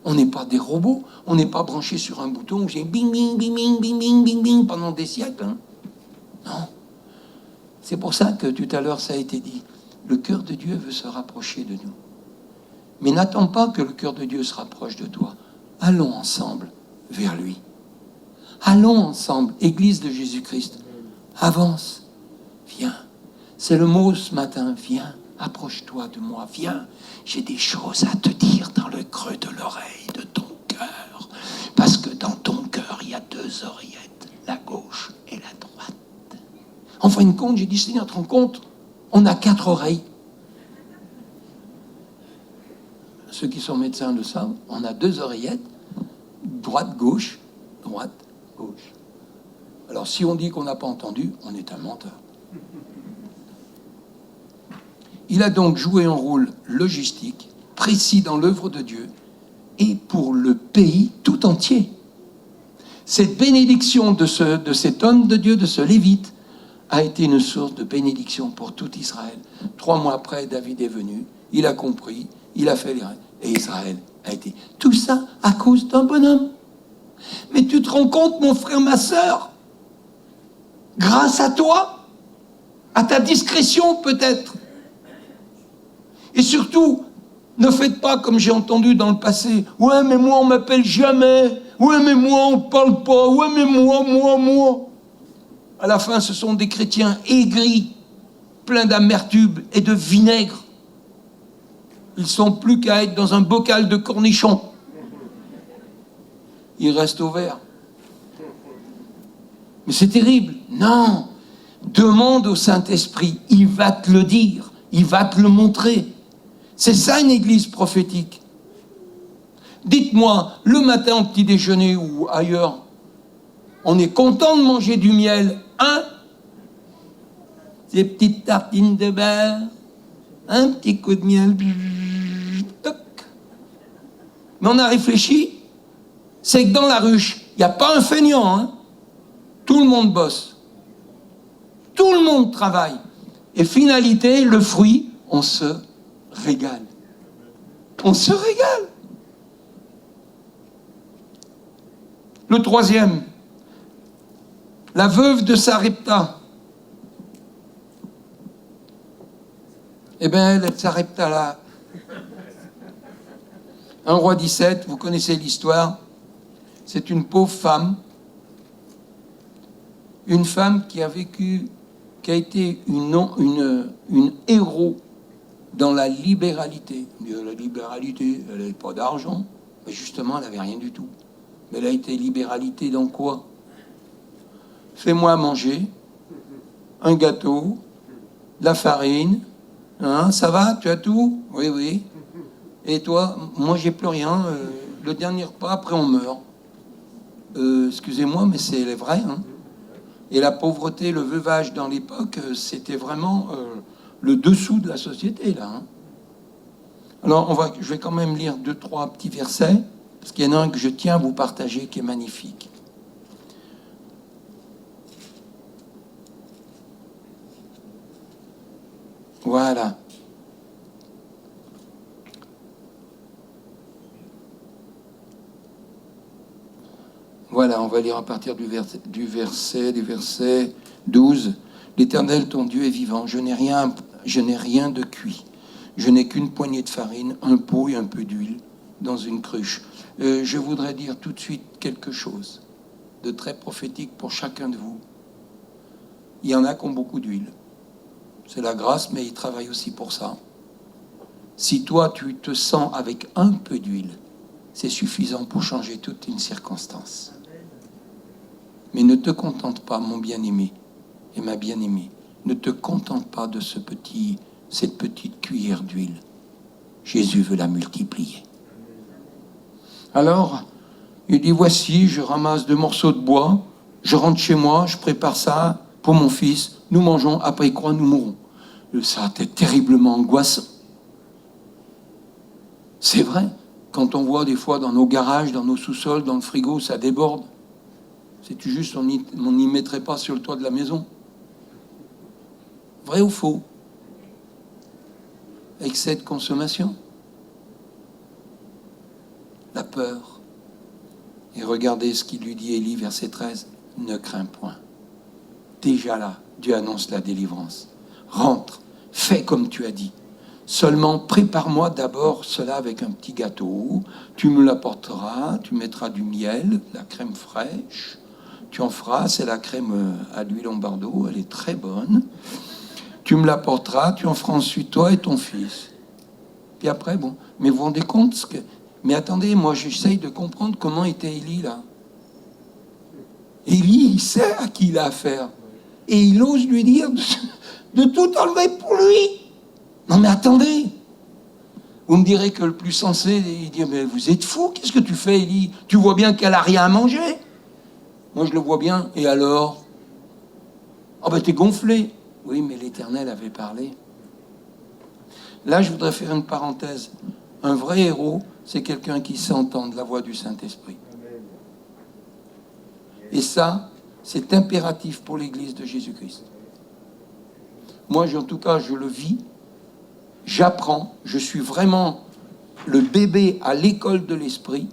On n'est pas des robots. On n'est pas branchés sur un bouton où j'ai bing, bing, bing, bing, bing, bing, bing, bing pendant des siècles. Hein. Non. C'est pour ça que tout à l'heure, ça a été dit. Le cœur de Dieu veut se rapprocher de nous. Mais n'attends pas que le cœur de Dieu se rapproche de toi. Allons ensemble vers lui. Allons ensemble, Église de Jésus-Christ. Avance. Viens. C'est le mot ce matin. Viens. approche-toi de moi, viens, j'ai des choses à te dire dans le creux de l'oreille de ton cœur. Parce que dans ton cœur, il y a 2 oreillettes, la gauche et la droite. En fin de compte, j'ai dit, Seigneur, te rends compte, on a 4 oreilles. Ceux qui sont médecins le savent, on a 2 oreillettes, droite, gauche. Alors si on dit qu'on n'a pas entendu, on est un menteur. Il a donc joué un rôle logistique, précis dans l'œuvre de Dieu, et pour le pays tout entier. Cette bénédiction de cet homme de Dieu, de ce Lévite, a été une source de bénédiction pour tout Israël. 3 mois après, David est venu, il a compris, il a fait les règles, et Israël a été. Tout ça à cause d'un bonhomme. Mais tu te rends compte, mon frère, ma sœur, grâce à toi, à ta discrétion peut-être, et surtout, ne faites pas comme j'ai entendu dans le passé. Ouais, mais moi, on m'appelle jamais. Ouais, mais moi, on parle pas. Ouais, mais moi. À la fin, ce sont des chrétiens aigris, pleins d'amertume et de vinaigre. Ils sont plus qu'à être dans un bocal de cornichons. Ils restent au vert. Mais c'est terrible. Non. Demande au Saint-Esprit. Il va te le dire. Il va te le montrer. C'est ça une église prophétique. Dites-moi, le matin au petit déjeuner ou ailleurs, on est content de manger du miel, hein? Ces petites tartines de beurre, un petit coup de miel, toc. Mais on a réfléchi, c'est que dans la ruche, il n'y a pas un feignant, hein? Tout le monde bosse. Tout le monde travaille. Et finalité, le fruit, on se régale. On se régale. Le 3e, la veuve de Sarepta. Eh bien, elle, Sarepta là. 1 Roi 17, vous connaissez l'histoire. C'est une pauvre femme. Une femme qui a vécu, qui a été une héros dans la libéralité. La libéralité, elle n'avait pas d'argent, mais justement, elle n'avait rien du tout. Mais elle a été libéralité dans quoi? Fais-moi manger, un gâteau, de la farine, hein, ça va, tu as tout? Oui. Et toi? Moi, j'ai plus rien. Le dernier repas, après on meurt. Excusez-moi, mais c'est vrai. Hein. Et la pauvreté, le veuvage dans l'époque, c'était vraiment le dessous de la société, là. Hein. Alors, je vais quand même lire 2-3 petits versets, parce qu'il y en a un que je tiens à vous partager, qui est magnifique. Voilà. Voilà, on va lire à partir du verset 12. L'Éternel, ton Dieu, est vivant. Je n'ai rien de cuit. Je n'ai qu'une poignée de farine, un pot et un peu d'huile dans une cruche. Je voudrais dire tout de suite quelque chose de très prophétique pour chacun de vous. Il y en a qui ont beaucoup d'huile. C'est la grâce, mais ils travaillent aussi pour ça. Si toi, tu te sens avec un peu d'huile, c'est suffisant pour changer toute une circonstance. Mais ne te contente pas, mon bien-aimé et ma bien-aimée, ne te contente pas de cette petite cuillère d'huile. Jésus veut la multiplier. Alors, il dit, voici, je ramasse 2 morceaux de bois, je rentre chez moi, je prépare ça pour mon fils, nous mangeons, après quoi nous mourrons. Ça a été terriblement angoissant. C'est vrai, quand on voit des fois dans nos garages, dans nos sous-sols, dans le frigo, ça déborde. C'est-tu juste, on n'y mettrait pas sur le toit de la maison? Vrai ou faux? Excès de consommation. La peur. Et regardez ce qu'il lui dit Élie, verset 13. Ne crains point. Déjà là, Dieu annonce la délivrance. Rentre, fais comme tu as dit. Seulement, prépare-moi d'abord cela avec un petit gâteau. Tu me l'apporteras, tu mettras du miel, la crème fraîche. Tu en feras, c'est la crème à l'huile en Bordeaux, elle est très bonne. tu me l'apporteras, tu en feras ensuite toi et ton fils. Puis après, bon, mais vous vous rendez compte ce que... Mais attendez, moi j'essaye de comprendre comment était Élie là. Élie, il sait à qui il a affaire. Et il ose lui dire de tout enlever pour lui. Non mais attendez. Vous me direz que le plus sensé, il dit, mais vous êtes fou, qu'est-ce que tu fais, Élie? Tu vois bien qu'elle a rien à manger. Moi je le vois bien, et alors? Oh ben t'es gonflé. Oui, mais l'Éternel avait parlé. Là, je voudrais faire une parenthèse. Un vrai héros, c'est quelqu'un qui s'entend de la voix du Saint-Esprit. Et ça, c'est impératif pour l'Église de Jésus-Christ. Moi, en tout cas, je le vis, j'apprends, je suis vraiment le bébé à l'école de l'Esprit,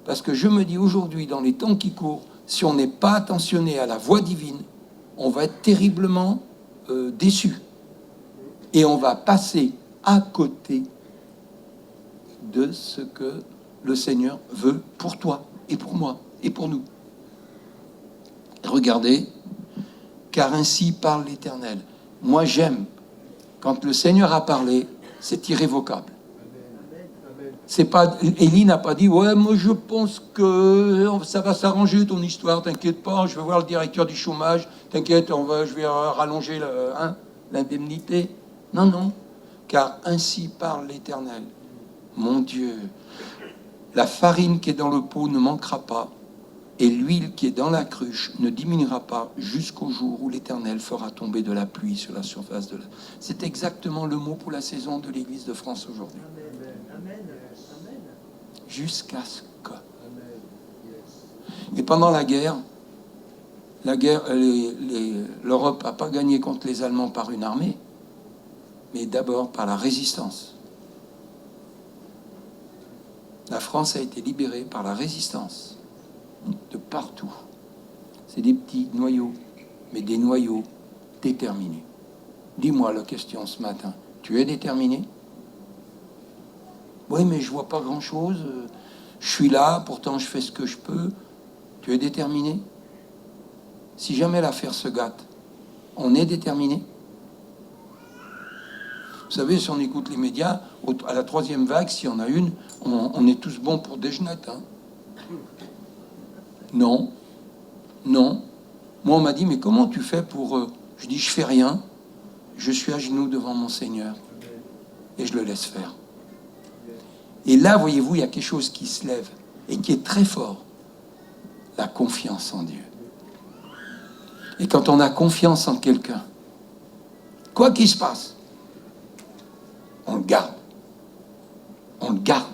parce que je me dis aujourd'hui, dans les temps qui courent, si on n'est pas attentionné à la voix divine, on va être terriblement déçu. Et on va passer à côté de ce que le Seigneur veut pour toi et pour moi et pour nous. Regardez, car ainsi parle l'Éternel. Moi j'aime, quand le Seigneur a parlé, c'est irrévocable. C'est pas, Élie n'a pas dit, ouais, moi je pense que ça va s'arranger ton histoire, t'inquiète pas, je vais voir le directeur du chômage, t'inquiète, je vais rallonger l'indemnité. Non, non, car ainsi parle l'Éternel. Mon Dieu, la farine qui est dans le pot ne manquera pas, et l'huile qui est dans la cruche ne diminuera pas jusqu'au jour où l'Éternel fera tomber de la pluie sur la surface de la... C'est exactement le mot pour la saison de l'Église de France aujourd'hui. Jusqu'à ce que... Et pendant la guerre, l'Europe n'a pas gagné contre les Allemands par une armée, mais d'abord par la résistance. La France a été libérée par la résistance de partout. C'est des petits noyaux, mais des noyaux déterminés. Dis-moi la question ce matin, tu es déterminé? Oui, mais je vois pas grand-chose. Je suis là, pourtant je fais ce que je peux. Tu es déterminé? Si jamais l'affaire se gâte, on est déterminé? Vous savez, si on écoute les médias, à la troisième vague, s'il y en a une, on est tous bons pour des genottes. Hein. Non. Non. Moi, on m'a dit, mais comment tu fais pour... Je dis, je fais rien. Je suis à genoux devant mon Seigneur. Et je le laisse faire. Et là, voyez-vous, il y a quelque chose qui se lève et qui est très fort. La confiance en Dieu. Et quand on a confiance en quelqu'un, quoi qu'il se passe, on le garde. On le garde.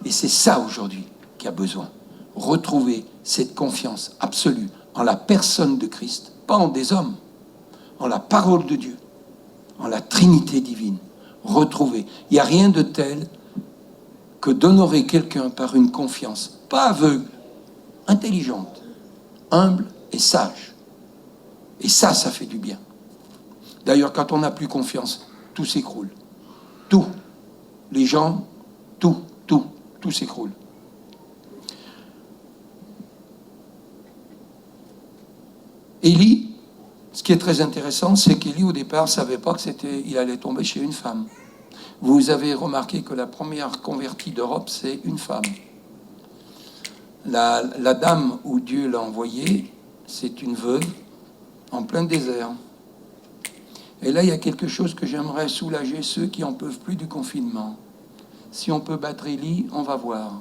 Et c'est ça aujourd'hui qui a besoin. Retrouver cette confiance absolue en la personne de Christ, pas en des hommes, en la parole de Dieu, en la Trinité divine. Retrouver. Il n'y a rien de tel que d'honorer quelqu'un par une confiance, pas aveugle, intelligente, humble et sage. Et ça fait du bien. D'ailleurs, quand on n'a plus confiance, tout s'écroule. Tout. Les gens, tout s'écroule. Élie, ce qui est très intéressant, c'est qu'Élie, au départ, ne savait pas qu'il allait tomber chez une femme. Vous avez remarqué que la première convertie d'Europe, c'est une femme. La dame où Dieu l'a envoyée, c'est une veuve en plein désert. Et là, il y a quelque chose que j'aimerais soulager ceux qui n'en peuvent plus du confinement. Si on peut battre Élie, on va voir.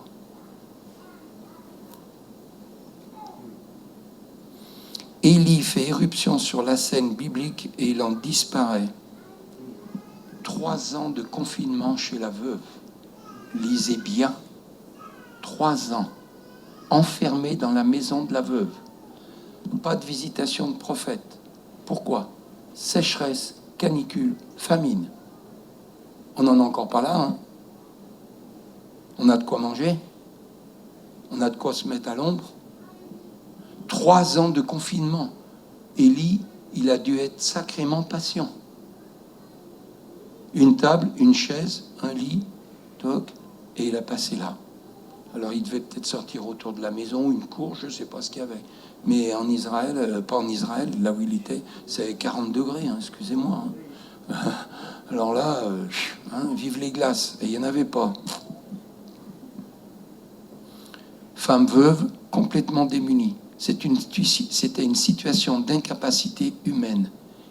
Élie fait éruption sur la scène biblique et il en disparaît. 3 ans de confinement chez la veuve. Lisez bien. 3 ans. Enfermé dans la maison de la veuve. Pas de visitation de prophète. Pourquoi? Sécheresse, canicule, famine. On n'en a encore pas là, hein? On a de quoi manger. On a de quoi se mettre à l'ombre. 3 ans de confinement. Élie, il a dû être sacrément patient. Une table, une chaise, un lit, toc, et il a passé là. Alors il devait peut-être sortir autour de la maison, une cour, je ne sais pas ce qu'il y avait. Mais en Israël, pas en Israël, là où il était, c'est 40 degrés, hein, excusez-moi. Hein. Alors là, vive les glaces. Et il n'y en avait pas. Femme veuve, complètement démunie. C'était une situation d'incapacité humaine.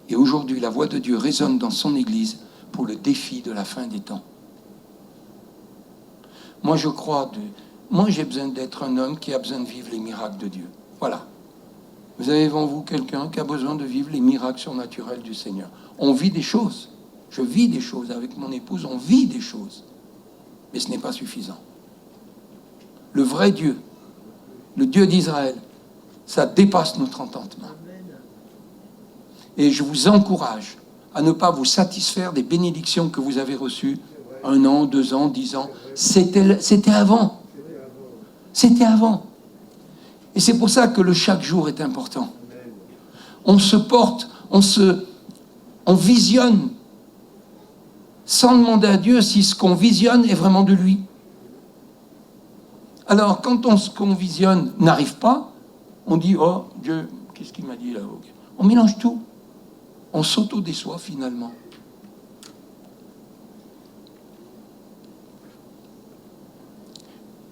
Et aujourd'hui, la voix de Dieu résonne dans son Église pour le défi de la fin des temps. Moi, moi, j'ai besoin d'être un homme qui a besoin de vivre les miracles de Dieu. Voilà. Vous avez devant vous quelqu'un qui a besoin de vivre les miracles surnaturels du Seigneur. On vit des choses. Je vis des choses avec mon épouse, on vit des choses. Mais ce n'est pas suffisant. Le vrai Dieu, le Dieu d'Israël, ça dépasse notre entendement. Et je vous encourage à ne pas vous satisfaire des bénédictions que vous avez reçues 1 an, 2 ans, 10 ans. C'était avant. C'était avant. Et c'est pour ça que le chaque jour est important. On se porte, on visionne sans demander à Dieu si ce qu'on visionne est vraiment de lui. Alors, quand ce qu'on visionne n'arrive pas, on dit, oh, Dieu, qu'est-ce qu'il m'a dit là? On mélange tout. On s'auto-déçoit finalement.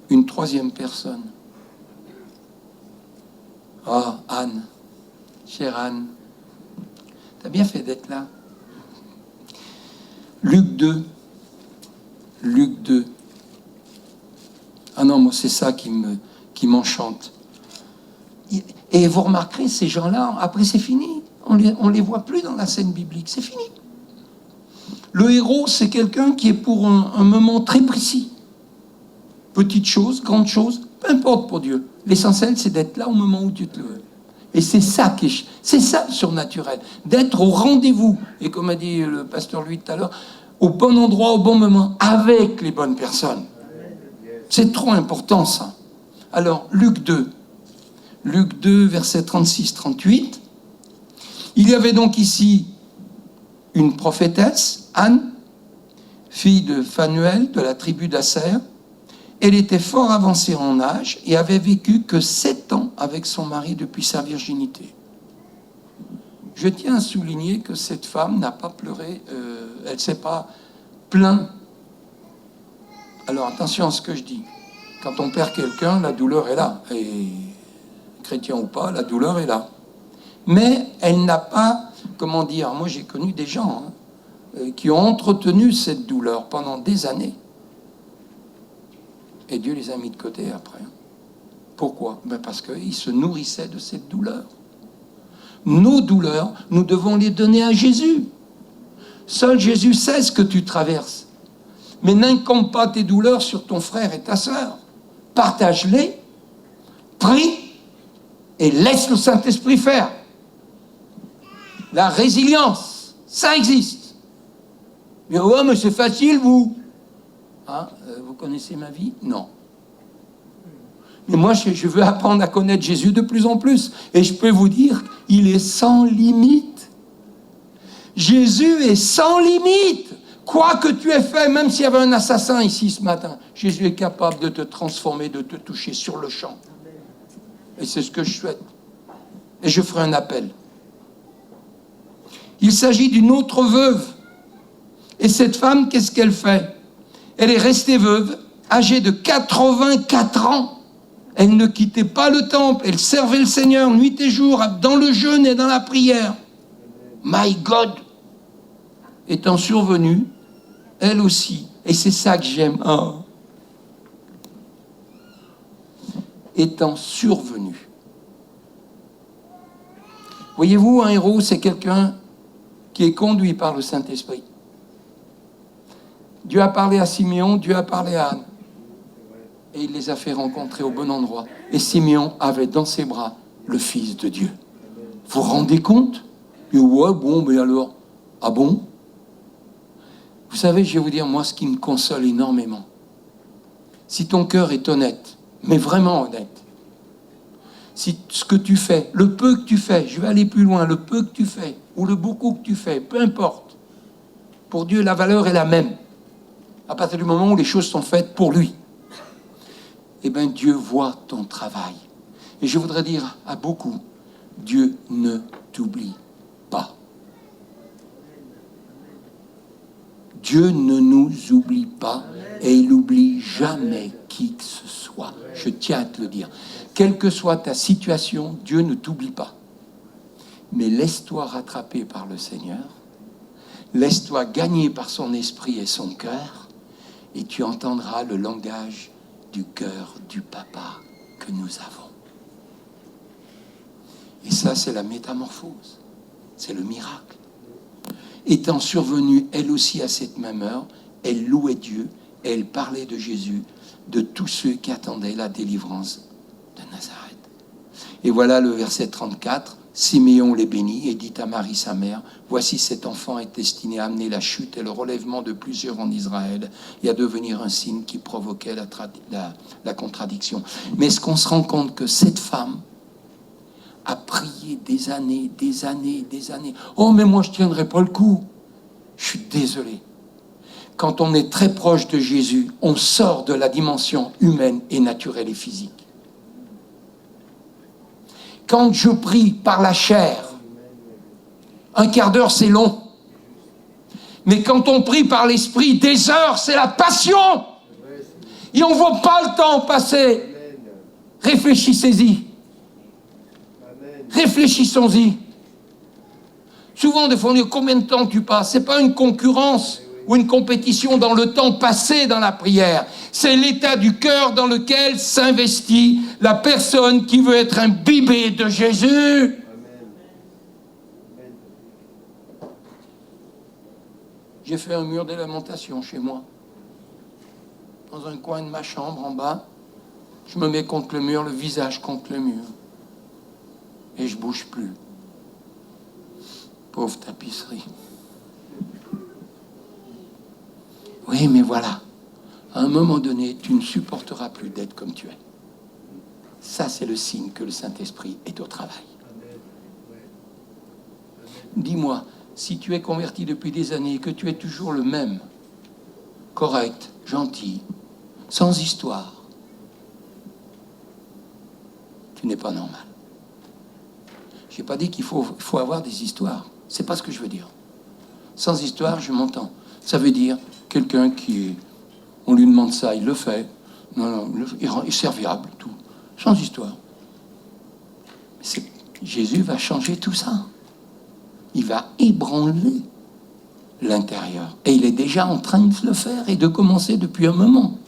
Une troisième personne. Oh, Anne, chère Anne, t'as bien fait d'être là. Luc 2. Ah non, moi c'est ça qui m'enchante. Et vous remarquerez, ces gens-là, après c'est fini. On les voit plus dans la scène biblique, c'est fini. Le héros, c'est quelqu'un qui est pour un moment très précis. Petite chose, grande chose, peu importe pour Dieu. L'essentiel, c'est d'être là au moment où tu te le veux. Et c'est ça le surnaturel. D'être au rendez-vous. Et comme a dit le pasteur lui tout à l'heure, au bon endroit, au bon moment, avec les bonnes personnes. C'est trop important, ça. Alors, Luc 2, versets 36-38. Il y avait donc ici une prophétesse, Anne, fille de Phanuel, de la tribu d'Aser. Elle était fort avancée en âge et avait vécu que 7 ans avec son mari depuis sa virginité. Je tiens à souligner que cette femme n'a pas pleuré, elle ne s'est pas plainte. Alors attention à ce que je dis. Quand on perd quelqu'un, la douleur est là. Et chrétien ou pas, la douleur est là. Mais elle n'a pas, comment dire, moi j'ai connu des gens qui ont entretenu cette douleur pendant des années. Et Dieu les a mis de côté après. Pourquoi? Parce qu'ils se nourrissaient de cette douleur. Nos douleurs, nous devons les donner à Jésus. Seul Jésus sait ce que tu traverses. Mais n'incombe pas tes douleurs sur ton frère et ta sœur. Partage-les, prie et laisse le Saint-Esprit faire. La résilience, ça existe. Mais ouais, mais c'est facile, vous. Hein, vous connaissez ma vie? Non. Mais moi, je veux apprendre à connaître Jésus de plus en plus. Et je peux vous dire, il est sans limite. Jésus est sans limite. Quoi que tu aies fait, même s'il y avait un assassin ici ce matin, Jésus est capable de te transformer, de te toucher sur le champ. Et c'est ce que je souhaite. Et je ferai un appel. Il s'agit d'une autre veuve. Et cette femme, qu'est-ce qu'elle fait? Elle est restée veuve, âgée de 84 ans. Elle ne quittait pas le temple. Elle servait le Seigneur nuit et jour, dans le jeûne et dans la prière. My God! Étant survenue, elle aussi, et c'est ça que j'aime, étant survenue. Voyez-vous, un héros, c'est quelqu'un qui est conduit par le Saint-Esprit. Dieu a parlé à Simeon, Dieu a parlé à Anne. Et il les a fait rencontrer au bon endroit. Et Simeon avait dans ses bras le Fils de Dieu. Vous vous rendez compte? Et ouais, bon, mais alors, ah bon? Vous savez, je vais vous dire, moi, ce qui me console énormément, si ton cœur est honnête, mais vraiment honnête, si ce que tu fais, le peu que tu fais, je vais aller plus loin, le peu que tu fais, ou le beaucoup que tu fais, peu importe, pour Dieu, la valeur est la même. À partir du moment où les choses sont faites pour lui, eh bien, Dieu voit ton travail. Et je voudrais dire à beaucoup, Dieu ne t'oublie pas. Dieu ne nous oublie pas et il n'oublie jamais qui que ce soit. Je tiens à te le dire. Quelle que soit ta situation, Dieu ne t'oublie pas. Mais laisse-toi rattraper par le Seigneur, laisse-toi gagner par son esprit et son cœur, et tu entendras le langage du cœur du Papa que nous avons. Et ça, c'est la métamorphose, c'est le miracle. Étant survenue, elle aussi, à cette même heure, elle louait Dieu, et elle parlait de Jésus, de tous ceux qui attendaient la délivrance de Nazareth. Et voilà le verset 34, Siméon les bénit et dit à Marie sa mère, voici cet enfant est destiné à amener la chute et le relèvement de plusieurs en Israël et à devenir un signe qui provoquait la contradiction. Mais est-ce qu'on se rend compte que cette femme a prié des années. Oh, mais moi, je ne tiendrai pas le coup. Je suis désolé. Quand on est très proche de Jésus, on sort de la dimension humaine et naturelle et physique. Quand je prie par la chair, un quart d'heure, c'est long. Mais quand on prie par l'esprit, des heures, c'est la passion. Et on ne voit pas le temps passer. Réfléchissez-y. Réfléchissons-y. Souvent, des fois, on dit combien de temps tu passes. Ce n'est pas une concurrence ou une compétition dans le temps passé dans la prière. C'est l'état du cœur dans lequel s'investit la personne qui veut être imbibée de Jésus. J'ai fait un mur de lamentation chez moi. Dans un coin de ma chambre en bas, je me mets contre le mur, le visage contre le mur. Et je ne bouge plus. Pauvre tapisserie. Oui, mais voilà. À un moment donné, tu ne supporteras plus d'être comme tu es. Ça, c'est le signe que le Saint-Esprit est au travail. Dis-moi, si tu es converti depuis des années et que tu es toujours le même, correct, gentil, sans histoire, tu n'es pas normal. Je n'ai pas dit qu'il faut avoir des histoires. C'est pas ce que je veux dire. Sans histoire, je m'entends. Ça veut dire quelqu'un qui est... On lui demande ça, il le fait. Non, il est serviable, tout. Sans histoire. Jésus va changer tout ça. Il va ébranler l'intérieur. Et il est déjà en train de le faire et de commencer depuis un moment.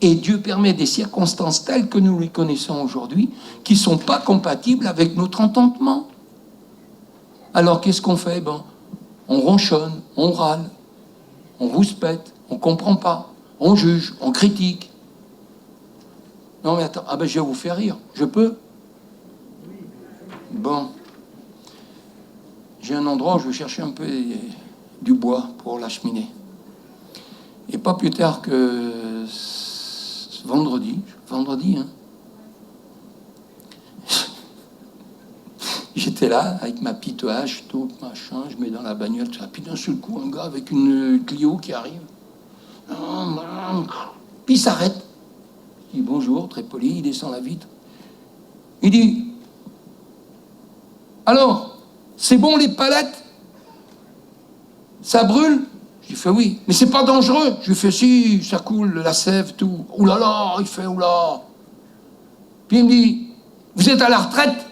Et Dieu permet des circonstances telles que nous les connaissons aujourd'hui qui ne sont pas compatibles avec notre entendement. Alors qu'est-ce qu'on fait? On ronchonne, on râle, on rouspète, on ne comprend pas, on juge, on critique. Non mais attends, je vais vous faire rire, je peux? Bon. J'ai un endroit où je vais chercher un peu du bois pour la cheminée. Et pas plus tard que vendredi, hein. J'étais là, avec ma petite hache, tout, machin, je mets dans la bagnole, tout ça. Puis d'un seul coup, un gars avec une Clio qui arrive. Puis il s'arrête. Il dit bonjour, très poli, il descend la vitre. Il dit, alors, c'est bon les palettes? Ça brûle? Je lui fais oui, mais c'est pas dangereux. Je lui fais si, ça coule, la sève, tout. Ouh là là, il fait ouh là. Puis il me dit, vous êtes à la retraite?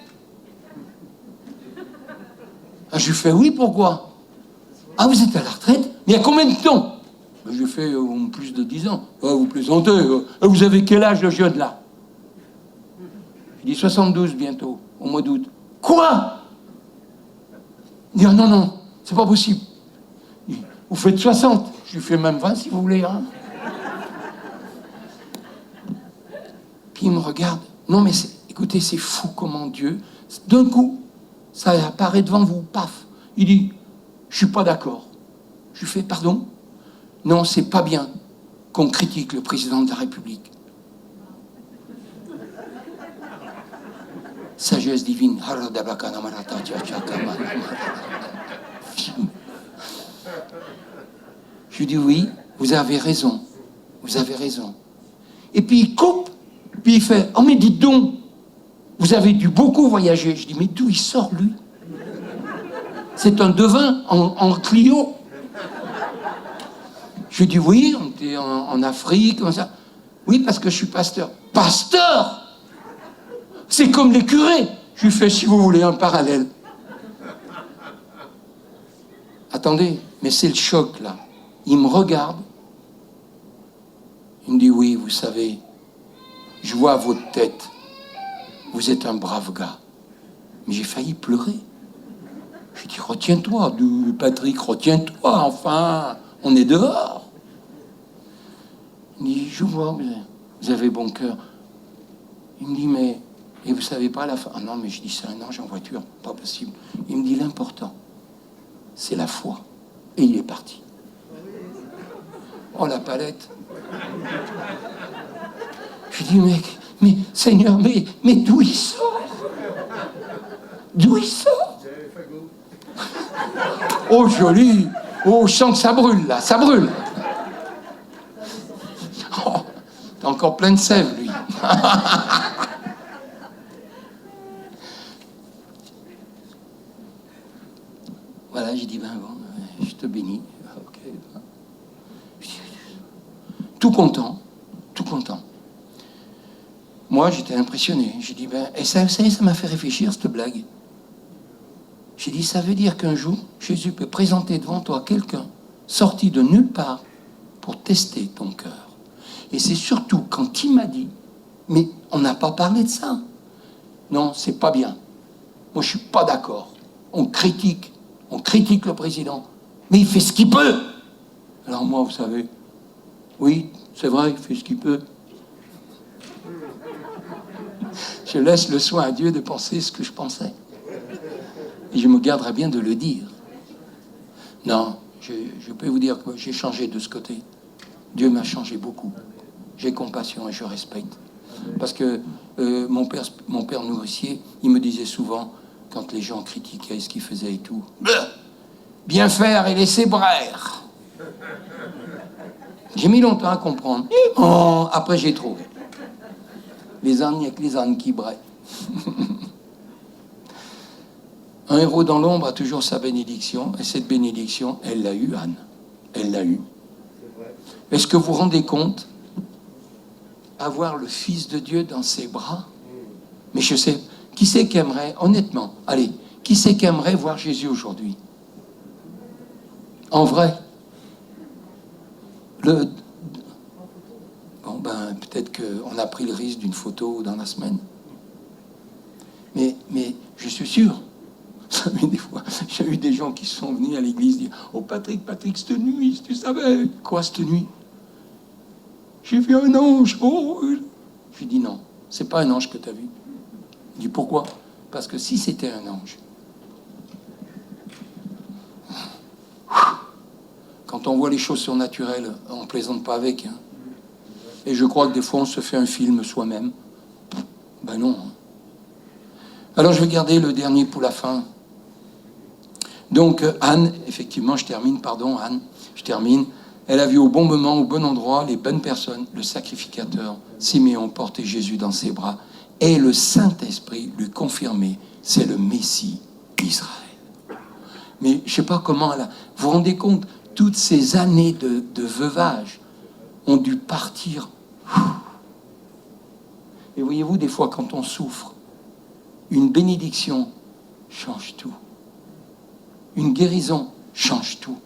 Je lui fais oui, pourquoi? Ah, vous êtes à la retraite? Mais il y a combien de temps? Je lui fais plus de 10 ans. Vous plaisantez. Vous avez quel âge, le jeune là? Il dit 72 bientôt, au mois d'août. Quoi? Il dit ah, non, c'est pas possible. Vous faites 60. Je lui fais même 20 si vous voulez. Hein. Puis il me regarde. Non mais écoutez, c'est fou comment Dieu, d'un coup, ça apparaît devant vous, paf. Il dit, je suis pas d'accord. Je lui fais pardon? Non, c'est pas bien qu'on critique le président de la République. Sagesse divine. Je lui dis oui, vous avez raison. Vous avez raison. Et puis il coupe, puis il fait, oh mais dites donc, vous avez dû beaucoup voyager. Je dis, mais d'où il sort, lui? C'est un devin en Clio. Je lui dis, oui, on était en Afrique, comme ça. Oui, parce que je suis pasteur. Pasteur? C'est comme les curés. Je lui fais, si vous voulez, un parallèle. Attendez, mais c'est le choc, là. Il me regarde. Il me dit, oui, vous savez, je vois à votre tête, vous êtes un brave gars. Mais j'ai failli pleurer. Je lui dis, retiens-toi, Patrick, retiens-toi, enfin, on est dehors. Il me dit, je vois, vous avez bon cœur. Il me dit, mais, et vous savez pas la fin? Ah non, mais je dis, c'est un ange en voiture, pas possible. Il me dit, l'important, c'est la foi. Et il est parti. Oh, la palette. Je dis, mais Seigneur, mais d'où il sort? D'où il sort? Oh, joli. Oh, je sens que ça brûle, là, ça brûle. Oh, t'es encore plein de sève, lui. Voilà, j'ai dit, ben bon, je te bénis. Ok. Tout content, tout content. Moi, j'étais impressionné. J'ai dit, ben, et ça m'a fait réfléchir, cette blague. J'ai dit, ça veut dire qu'un jour, Jésus peut présenter devant toi quelqu'un sorti de nulle part pour tester ton cœur. Et c'est surtout quand il m'a dit, mais on n'a pas parlé de ça. Non, c'est pas bien. Moi, je suis pas d'accord. On critique le président, mais il fait ce qu'il peut. Alors moi, vous savez, oui, c'est vrai, il fait ce qu'il peut. Je laisse le soin à Dieu de penser ce que je pensais. Et je me garderai bien de le dire. Non, je peux vous dire que j'ai changé de ce côté. Dieu m'a changé beaucoup. J'ai compassion et je respecte. Parce que mon père nourricier, il me disait souvent, quand les gens critiquaient ce qu'il faisait et tout, bien faire et laisser braire. J'ai mis longtemps à comprendre. Oh, après, j'ai trouvé. Les ânes, il n'y a que les ânes qui braillent. Un héros dans l'ombre a toujours sa bénédiction, et cette bénédiction, elle l'a eue, Anne. Elle l'a eue. Est-ce que vous vous rendez compte? Avoir le Fils de Dieu dans ses bras? Mais je sais, qui c'est qui aimerait, honnêtement, allez, qui c'est qui aimerait voir Jésus aujourd'hui? En vrai? Bon, ben, peut-être qu'on a pris le risque d'une photo dans la semaine. Mais je suis sûr. Des fois, j'ai eu des gens qui sont venus à l'église dire, oh Patrick, cette nuit, si tu savais. Quoi, cette nuit? J'ai vu un ange. Oh. Je lui dis, non, c'est pas un ange que tu as vu. Il dit, pourquoi? Parce que si c'était un ange, quand on voit les choses surnaturelles, on ne plaisante pas avec. Hein. Et je crois que des fois, on se fait un film soi-même. Ben non. Alors, je vais garder le dernier pour la fin. Donc, Anne, effectivement, je termine. Elle a vu au bon moment, au bon endroit, les bonnes personnes, le sacrificateur, Siméon, porter Jésus dans ses bras. Et le Saint-Esprit lui confirmait, c'est le Messie d'Israël. Mais je ne sais pas comment elle a... Vous vous rendez compte, toutes ces années de veuvage ont dû partir. Et voyez-vous, des fois, quand on souffre, une bénédiction change tout. Une guérison change tout.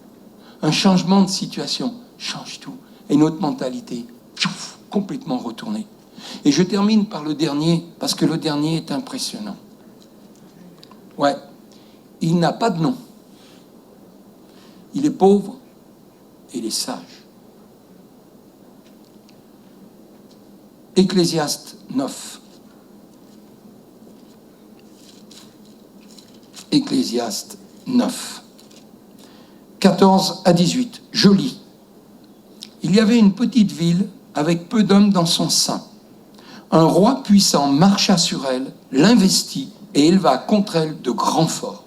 Un changement de situation change tout. Et notre mentalité, complètement retournée. Et je termine par le dernier, parce que le dernier est impressionnant. Ouais, il n'a pas de nom. Il est pauvre et il est sage. Ecclésiaste 9. Ecclésiaste 9. 14 à 18. Je lis. Il y avait une petite ville avec peu d'hommes dans son sein. Un roi puissant marcha sur elle, l'investit et éleva contre elle de grands forts.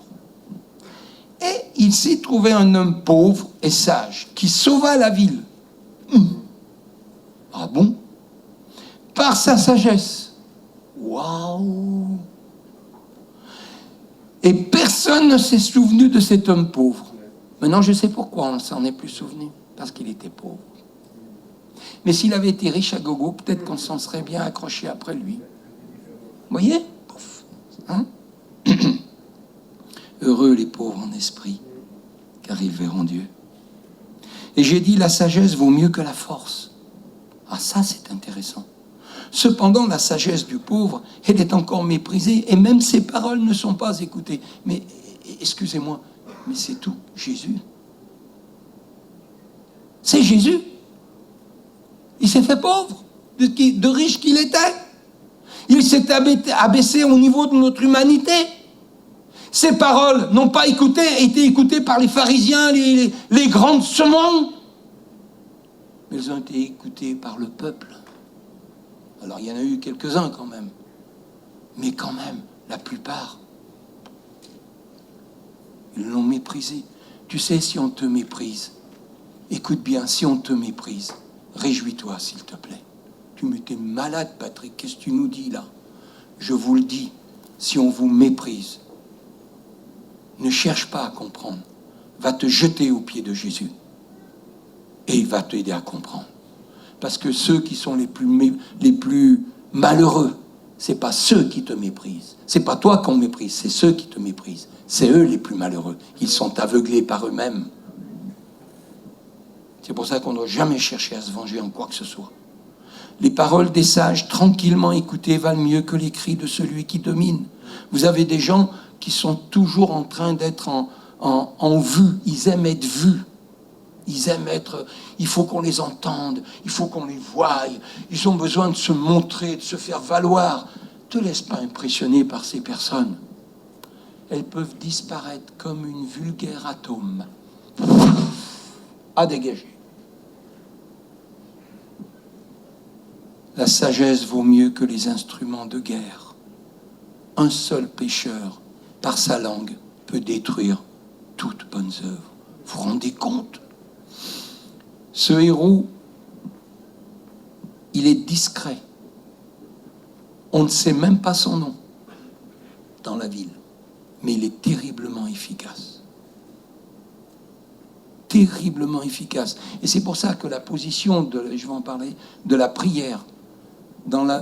Et il s'y trouvait un homme pauvre et sage qui sauva la ville. Ah bon? Par sa sagesse. Waouh! Et personne ne s'est souvenu de cet homme pauvre. Maintenant, je sais pourquoi on ne s'en est plus souvenu. Parce qu'il était pauvre. Mais s'il avait été riche à gogo, peut-être qu'on s'en serait bien accroché après lui. Vous voyez? Hein? Heureux les pauvres en esprit, car ils verront Dieu. Et j'ai dit, la sagesse vaut mieux que la force. Ah, ça, c'est intéressant. Cependant, la sagesse du pauvre, elle est encore méprisée, et même ses paroles ne sont pas écoutées. Mais, excusez-moi, mais c'est tout, Jésus. C'est Jésus. Il s'est fait pauvre, de riche qu'il était. Il s'est abaissé au niveau de notre humanité. Ses paroles n'ont pas été écoutées par les pharisiens, les grands de ce monde. Mais elles ont été écoutées par le peuple. Alors il y en a eu quelques-uns quand même. Mais quand même, la plupart, ils l'ont méprisé. Tu sais, si on te méprise, écoute bien, si on te méprise, réjouis-toi, s'il te plaît. Tu m'étais malade, Patrick, qu'est-ce que tu nous dis là? Je vous le dis, si on vous méprise, ne cherche pas à comprendre. Va te jeter aux pieds de Jésus. Et il va t'aider à comprendre. Parce que ceux qui sont les plus malheureux, c'est pas ceux qui te méprisent. C'est pas toi qu'on méprise, c'est ceux qui te méprisent. C'est eux les plus malheureux. Ils sont aveuglés par eux-mêmes. C'est pour ça qu'on ne doit jamais chercher à se venger en quoi que ce soit. Les paroles des sages, tranquillement écoutées, valent mieux que les cris de celui qui domine. Vous avez des gens qui sont toujours en train d'être en vue. Ils aiment être vus. Ils aiment être... Il faut qu'on les entende. Il faut qu'on les voie. Ils ont besoin de se montrer, de se faire valoir. Ne te laisse pas impressionner par ces personnes. Elles peuvent disparaître comme une vulgaire atome. À dégager. La sagesse vaut mieux que les instruments de guerre. Un seul pécheur, par sa langue, peut détruire toute bonne œuvre. Vous vous rendez compte? Ce héros, il est discret. On ne sait même pas son nom dans la ville, mais il est terriblement efficace. Terriblement efficace. Et c'est pour ça que la position, je vais en parler, de la prière,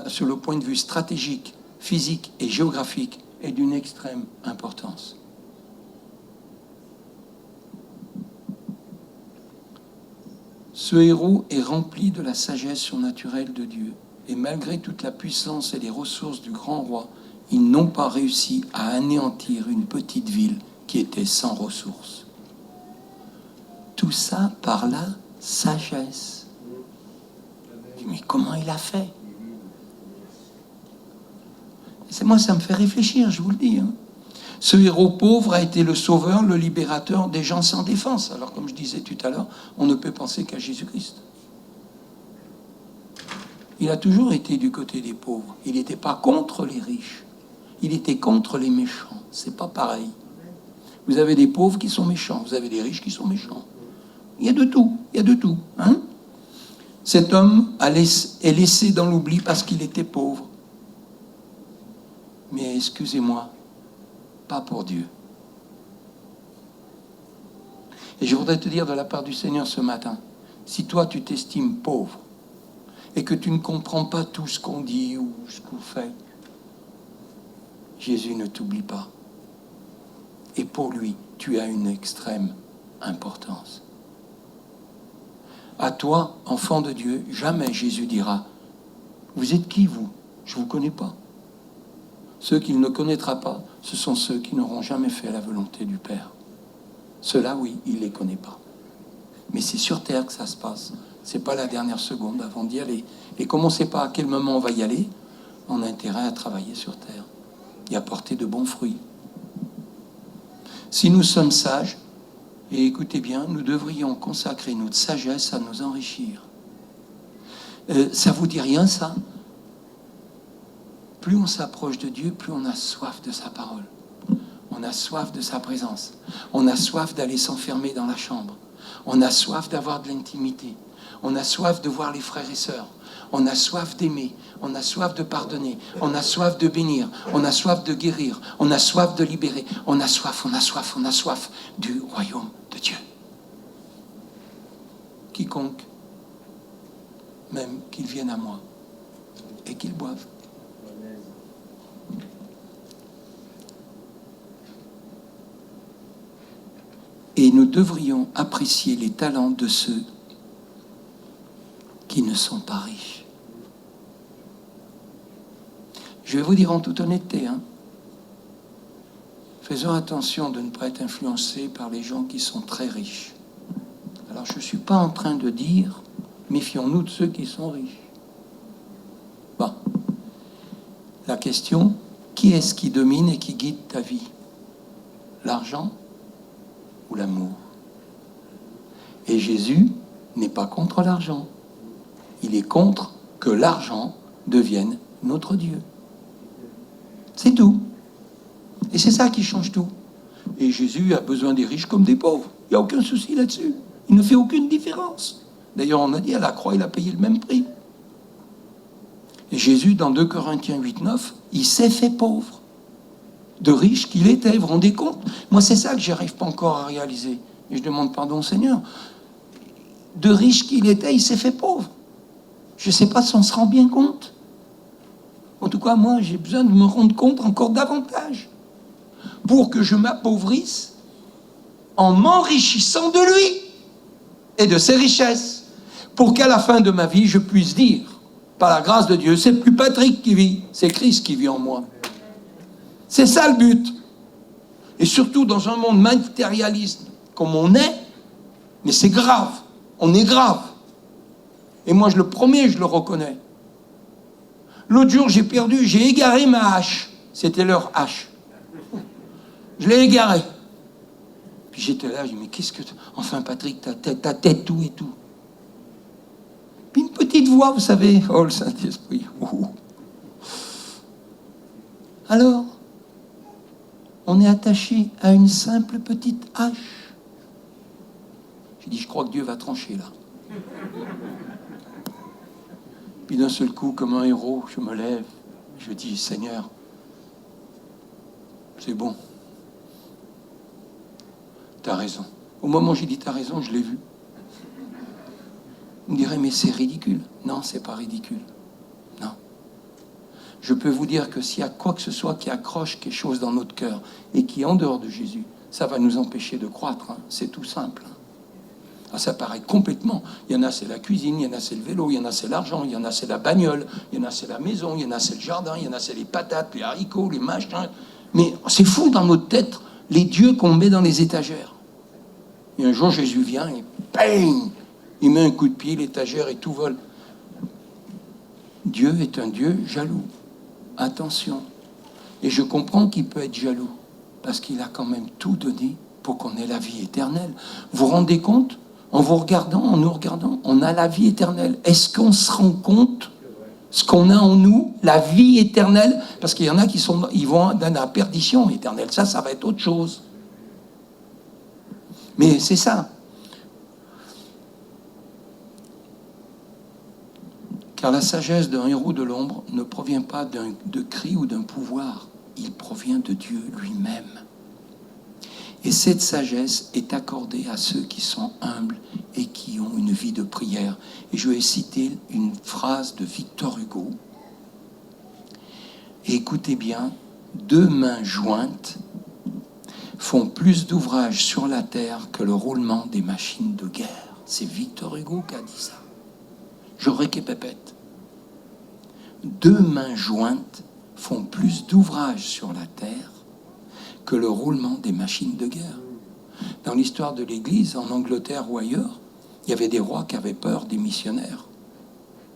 sur le point de vue stratégique, physique et géographique, est d'une extrême importance. Ce héros est rempli de la sagesse surnaturelle de Dieu. Et malgré toute la puissance et les ressources du grand roi, ils n'ont pas réussi à anéantir une petite ville qui était sans ressources. Tout ça par la sagesse. Mais comment il a fait? Moi, ça me fait réfléchir, je vous le dis. Ce héros pauvre a été le sauveur, le libérateur des gens sans défense. Alors, comme je disais tout à l'heure, on ne peut penser qu'à Jésus-Christ. Il a toujours été du côté des pauvres. Il n'était pas contre les riches. Il était contre les méchants. C'est pas pareil. Vous avez des pauvres qui sont méchants. Vous avez des riches qui sont méchants. Il y a de tout. Il y a de tout. Cet homme est laissé dans l'oubli parce qu'il était pauvre. Mais excusez-moi, pas pour Dieu. Et je voudrais te dire de la part du Seigneur ce matin, si toi tu t'estimes pauvre et que tu ne comprends pas tout ce qu'on dit ou ce qu'on fait, Jésus ne t'oublie pas. Et pour lui, tu as une extrême importance. À toi, enfant de Dieu, jamais Jésus dira « Vous êtes qui, vous? Je ne vous connais pas. » Ceux qu'il ne connaîtra pas, ce sont ceux qui n'auront jamais fait la volonté du Père. Ceux-là, oui, il ne les connaît pas. Mais c'est sur terre que ça se passe. Ce n'est pas la dernière seconde avant d'y aller. Et comme on ne sait pas à quel moment on va y aller, on a intérêt à travailler sur terre et à porter de bons fruits. Si nous sommes sages, et écoutez bien, nous devrions consacrer notre sagesse à nous enrichir. Ça vous dit rien, ça? Plus on s'approche de Dieu, plus on a soif de sa parole. On a soif de sa présence. On a soif d'aller s'enfermer dans la chambre. On a soif d'avoir de l'intimité. On a soif de voir les frères et sœurs. On a soif d'aimer. On a soif de pardonner. On a soif de bénir. On a soif de guérir. On a soif de libérer. On a soif du royaume de Dieu. Quiconque, même qu'il vienne à moi et qu'il boive. Et nous devrions apprécier les talents de ceux qui ne sont pas riches. Je vais vous dire en toute honnêteté, faisons attention de ne pas être influencés par les gens qui sont très riches. Alors je ne suis pas en train de dire, méfions-nous de ceux qui sont riches. Bon. La question, qui est-ce qui domine et qui guide ta vie? L'argent ou l'amour? Et Jésus n'est pas contre l'argent. Il est contre que l'argent devienne notre Dieu. C'est tout. Et c'est ça qui change tout. Et Jésus a besoin des riches comme des pauvres. Il n'y a aucun souci là-dessus. Il ne fait aucune différence. D'ailleurs, on a dit à la croix, il a payé le même prix. Et Jésus, dans 2 Corinthiens 8-9, il s'est fait pauvre. De riche qu'il était, vous vous rendez compte? Moi, c'est ça que je n'arrive pas encore à réaliser. Et je demande pardon au Seigneur. De riche qu'il était, il s'est fait pauvre. Je ne sais pas si on se rend bien compte. En tout cas, moi, j'ai besoin de me rendre compte encore davantage pour que je m'appauvrisse en m'enrichissant de lui et de ses richesses, pour qu'à la fin de ma vie, je puisse dire, par la grâce de Dieu, c'est plus Patrick qui vit, c'est Christ qui vit en moi. C'est ça le but. Et surtout dans un monde matérialiste comme on est, mais c'est grave, on est grave. Et moi, je le promets, je le reconnais. L'autre jour, j'ai égaré ma hache. C'était leur hache. Je l'ai égarée. Puis j'étais là, je dis, mais qu'est-ce que... Enfin, Patrick, ta tête, tout et tout. Puis une petite voix, vous savez, oh, le Saint-Esprit. Oh. Alors, on est attaché à une simple petite hache. J'ai dit, je crois que Dieu va trancher là. Puis d'un seul coup, comme un héros, je me lève, je dis, Seigneur, c'est bon. T'as raison. Au moment où j'ai dit t'as raison, je l'ai vu. On me dirait, mais c'est ridicule. Non, c'est pas ridicule. Non. Je peux vous dire que s'il y a quoi que ce soit qui accroche quelque chose dans notre cœur et qui est en dehors de Jésus, ça va nous empêcher de croître. C'est tout simple. Alors ça paraît complètement. Il y en a, c'est la cuisine, il y en a, c'est le vélo, il y en a, c'est l'argent, il y en a, c'est la bagnole, il y en a, c'est la maison, il y en a, c'est le jardin, il y en a, c'est les patates, les haricots, les machins. Mais c'est fou dans notre tête, les dieux qu'on met dans les étagères. Et un jour, Jésus vient et bang, il met un coup de pied, l'étagère et tout vole. Dieu est un Dieu jaloux. Attention. Et je comprends qu'il peut être jaloux, parce qu'il a quand même tout donné pour qu'on ait la vie éternelle. Vous vous rendez compte? En vous regardant, en nous regardant, on a la vie éternelle. Est-ce qu'on se rend compte ce qu'on a en nous, la vie éternelle? Parce qu'il y en a ils vont dans la perdition éternelle. Ça va être autre chose. Mais c'est ça. Car la sagesse d'un héros de l'ombre ne provient pas de cris ou d'un pouvoir. Il provient de Dieu lui-même. Et cette sagesse est accordée à ceux qui sont humbles et qui ont une vie de prière. Et je vais citer une phrase de Victor Hugo. Et écoutez bien, 2 mains jointes font plus d'ouvrage sur la terre que le roulement des machines de guerre. C'est Victor Hugo qui a dit ça. J'aurais qu'à pépette. 2 mains jointes font plus d'ouvrage sur la terre que le roulement des machines de guerre. Dans l'histoire de l'Église, en Angleterre ou ailleurs, il y avait des rois qui avaient peur des missionnaires.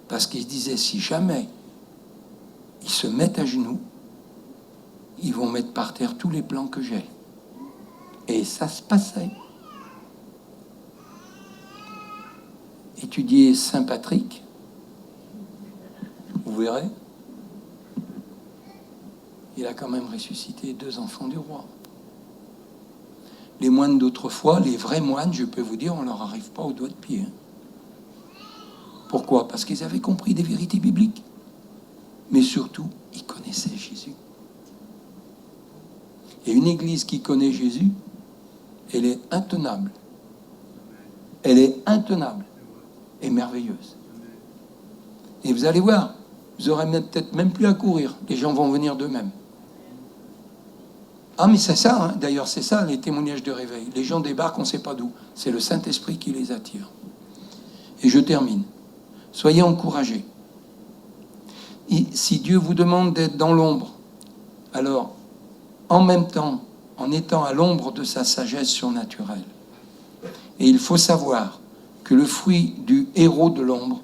Parce qu'ils se disaient, si jamais ils se mettent à genoux, ils vont mettre par terre tous les plans que j'ai. Et ça se passait. Étudiez Saint Patrick, vous verrez, il a quand même ressuscité 2 enfants du roi. Les moines d'autrefois, les vrais moines, je peux vous dire, on leur arrive pas au doigt de pied. Pourquoi? Parce qu'ils avaient compris des vérités bibliques. Mais surtout, ils connaissaient Jésus. Et une église qui connaît Jésus, elle est intenable. Elle est intenable et merveilleuse. Et vous allez voir, vous aurez peut-être même plus à courir. Les gens vont venir d'eux-mêmes. Ah, mais c'est ça, hein. D'ailleurs, c'est ça, les témoignages de réveil. Les gens débarquent, on ne sait pas d'où. C'est le Saint-Esprit qui les attire. Et je termine. Soyez encouragés. Et si Dieu vous demande d'être dans l'ombre, alors, en même temps, en étant à l'ombre de sa sagesse surnaturelle, et il faut savoir que le fruit du héros de l'ombre,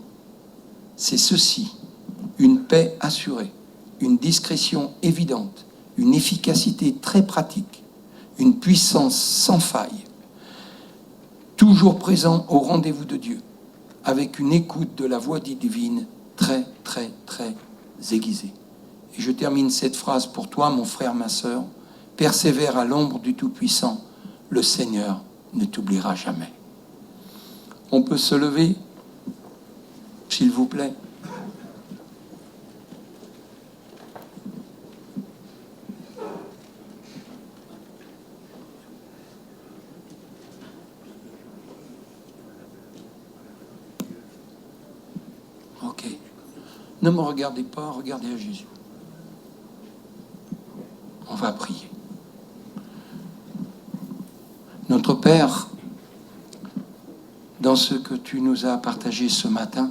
c'est ceci: une paix assurée, une discrétion évidente, une efficacité très pratique, une puissance sans faille, toujours présent au rendez-vous de Dieu, avec une écoute de la voix divine très, très, très aiguisée. Et je termine cette phrase pour toi, mon frère, ma sœur: persévère à l'ombre du Tout-Puissant, le Seigneur ne t'oubliera jamais. On peut se lever, s'il vous plaît. Ok. Ne me regardez pas, regardez à Jésus. On va prier. Notre Père, dans ce que tu nous as partagé ce matin,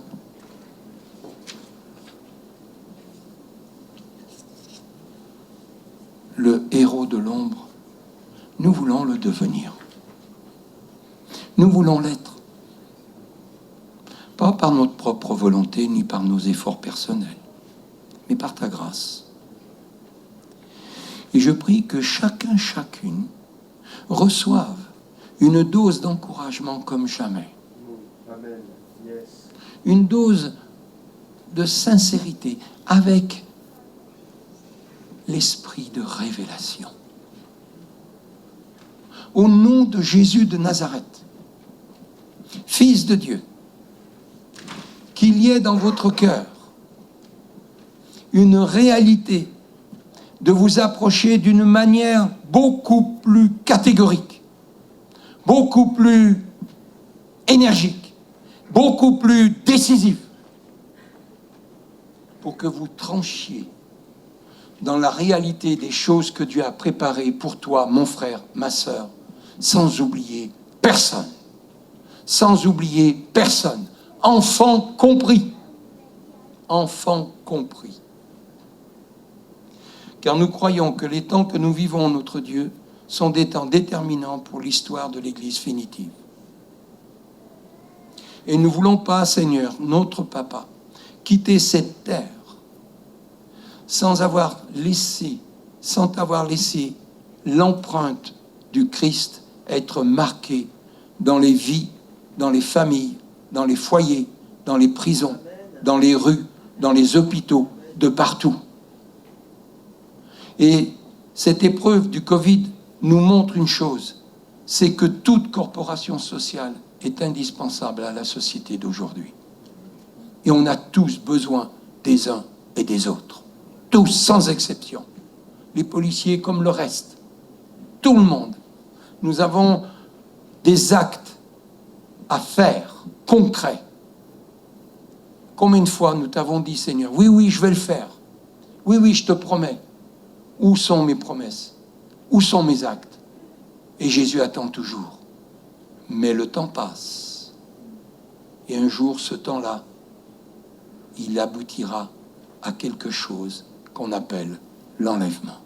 le héros de l'ombre, nous voulons le devenir. Nous voulons l'être. Pas par notre propre volonté, ni par nos efforts personnels, mais par ta grâce. Et je prie que chacun, chacune, reçoive une dose d'encouragement comme jamais. Amen. Yes. Une dose de sincérité avec l'esprit de révélation. Au nom de Jésus de Nazareth, Fils de Dieu, qu'il y ait dans votre cœur une réalité de vous approcher d'une manière beaucoup plus catégorique, beaucoup plus énergique, beaucoup plus décisive, pour que vous tranchiez dans la réalité des choses que Dieu a préparées pour toi, mon frère, ma sœur, sans oublier personne. Sans oublier personne. Enfant compris. Enfant compris. Car nous croyons que les temps que nous vivons, notre Dieu, sont des temps déterminants pour l'histoire de l'Église finitive. Et nous ne voulons pas, Seigneur, notre Papa, quitter cette terre sans avoir laissé l'empreinte du Christ être marquée dans les vies, dans les familles, dans les foyers, dans les prisons, dans les rues, dans les hôpitaux, de partout. Et cette épreuve du Covid nous montre une chose, c'est que toute corporation sociale est indispensable à la société d'aujourd'hui. Et on a tous besoin des uns et des autres. Tous, sans exception. Les policiers comme le reste. Tout le monde. Nous avons des actes à faire, concrets. Combien de fois nous t'avons dit, Seigneur, oui, oui, je vais le faire. Oui, oui, je te promets. Où sont mes promesses? Où sont mes actes? Et Jésus attend toujours. Mais le temps passe. Et un jour, ce temps-là, il aboutira à quelque chose qu'on appelle l'enlèvement.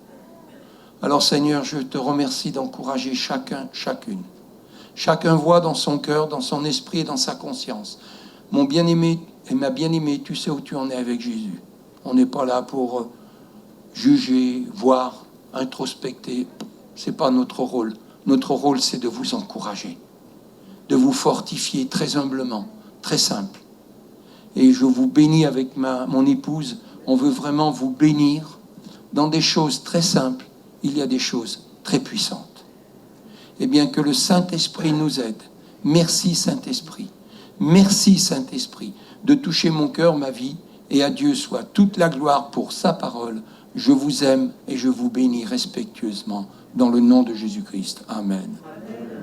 Alors Seigneur, je te remercie d'encourager chacun, chacune. Chacun voit dans son cœur, dans son esprit et dans sa conscience. Mon bien-aimé et ma bien-aimée, tu sais où tu en es avec Jésus. On n'est pas là pour juger, voir, introspecter. Ce n'est pas notre rôle. Notre rôle, c'est de vous encourager, de vous fortifier très humblement, très simple. Et je vous bénis avec mon épouse. On veut vraiment vous bénir dans des choses très simples. Il y a des choses très puissantes. Eh bien, que le Saint-Esprit nous aide. Merci, Saint-Esprit. Merci Saint-Esprit de toucher mon cœur, ma vie, et à Dieu soit toute la gloire pour sa parole. Je vous aime et je vous bénis respectueusement dans le nom de Jésus-Christ. Amen. Amen.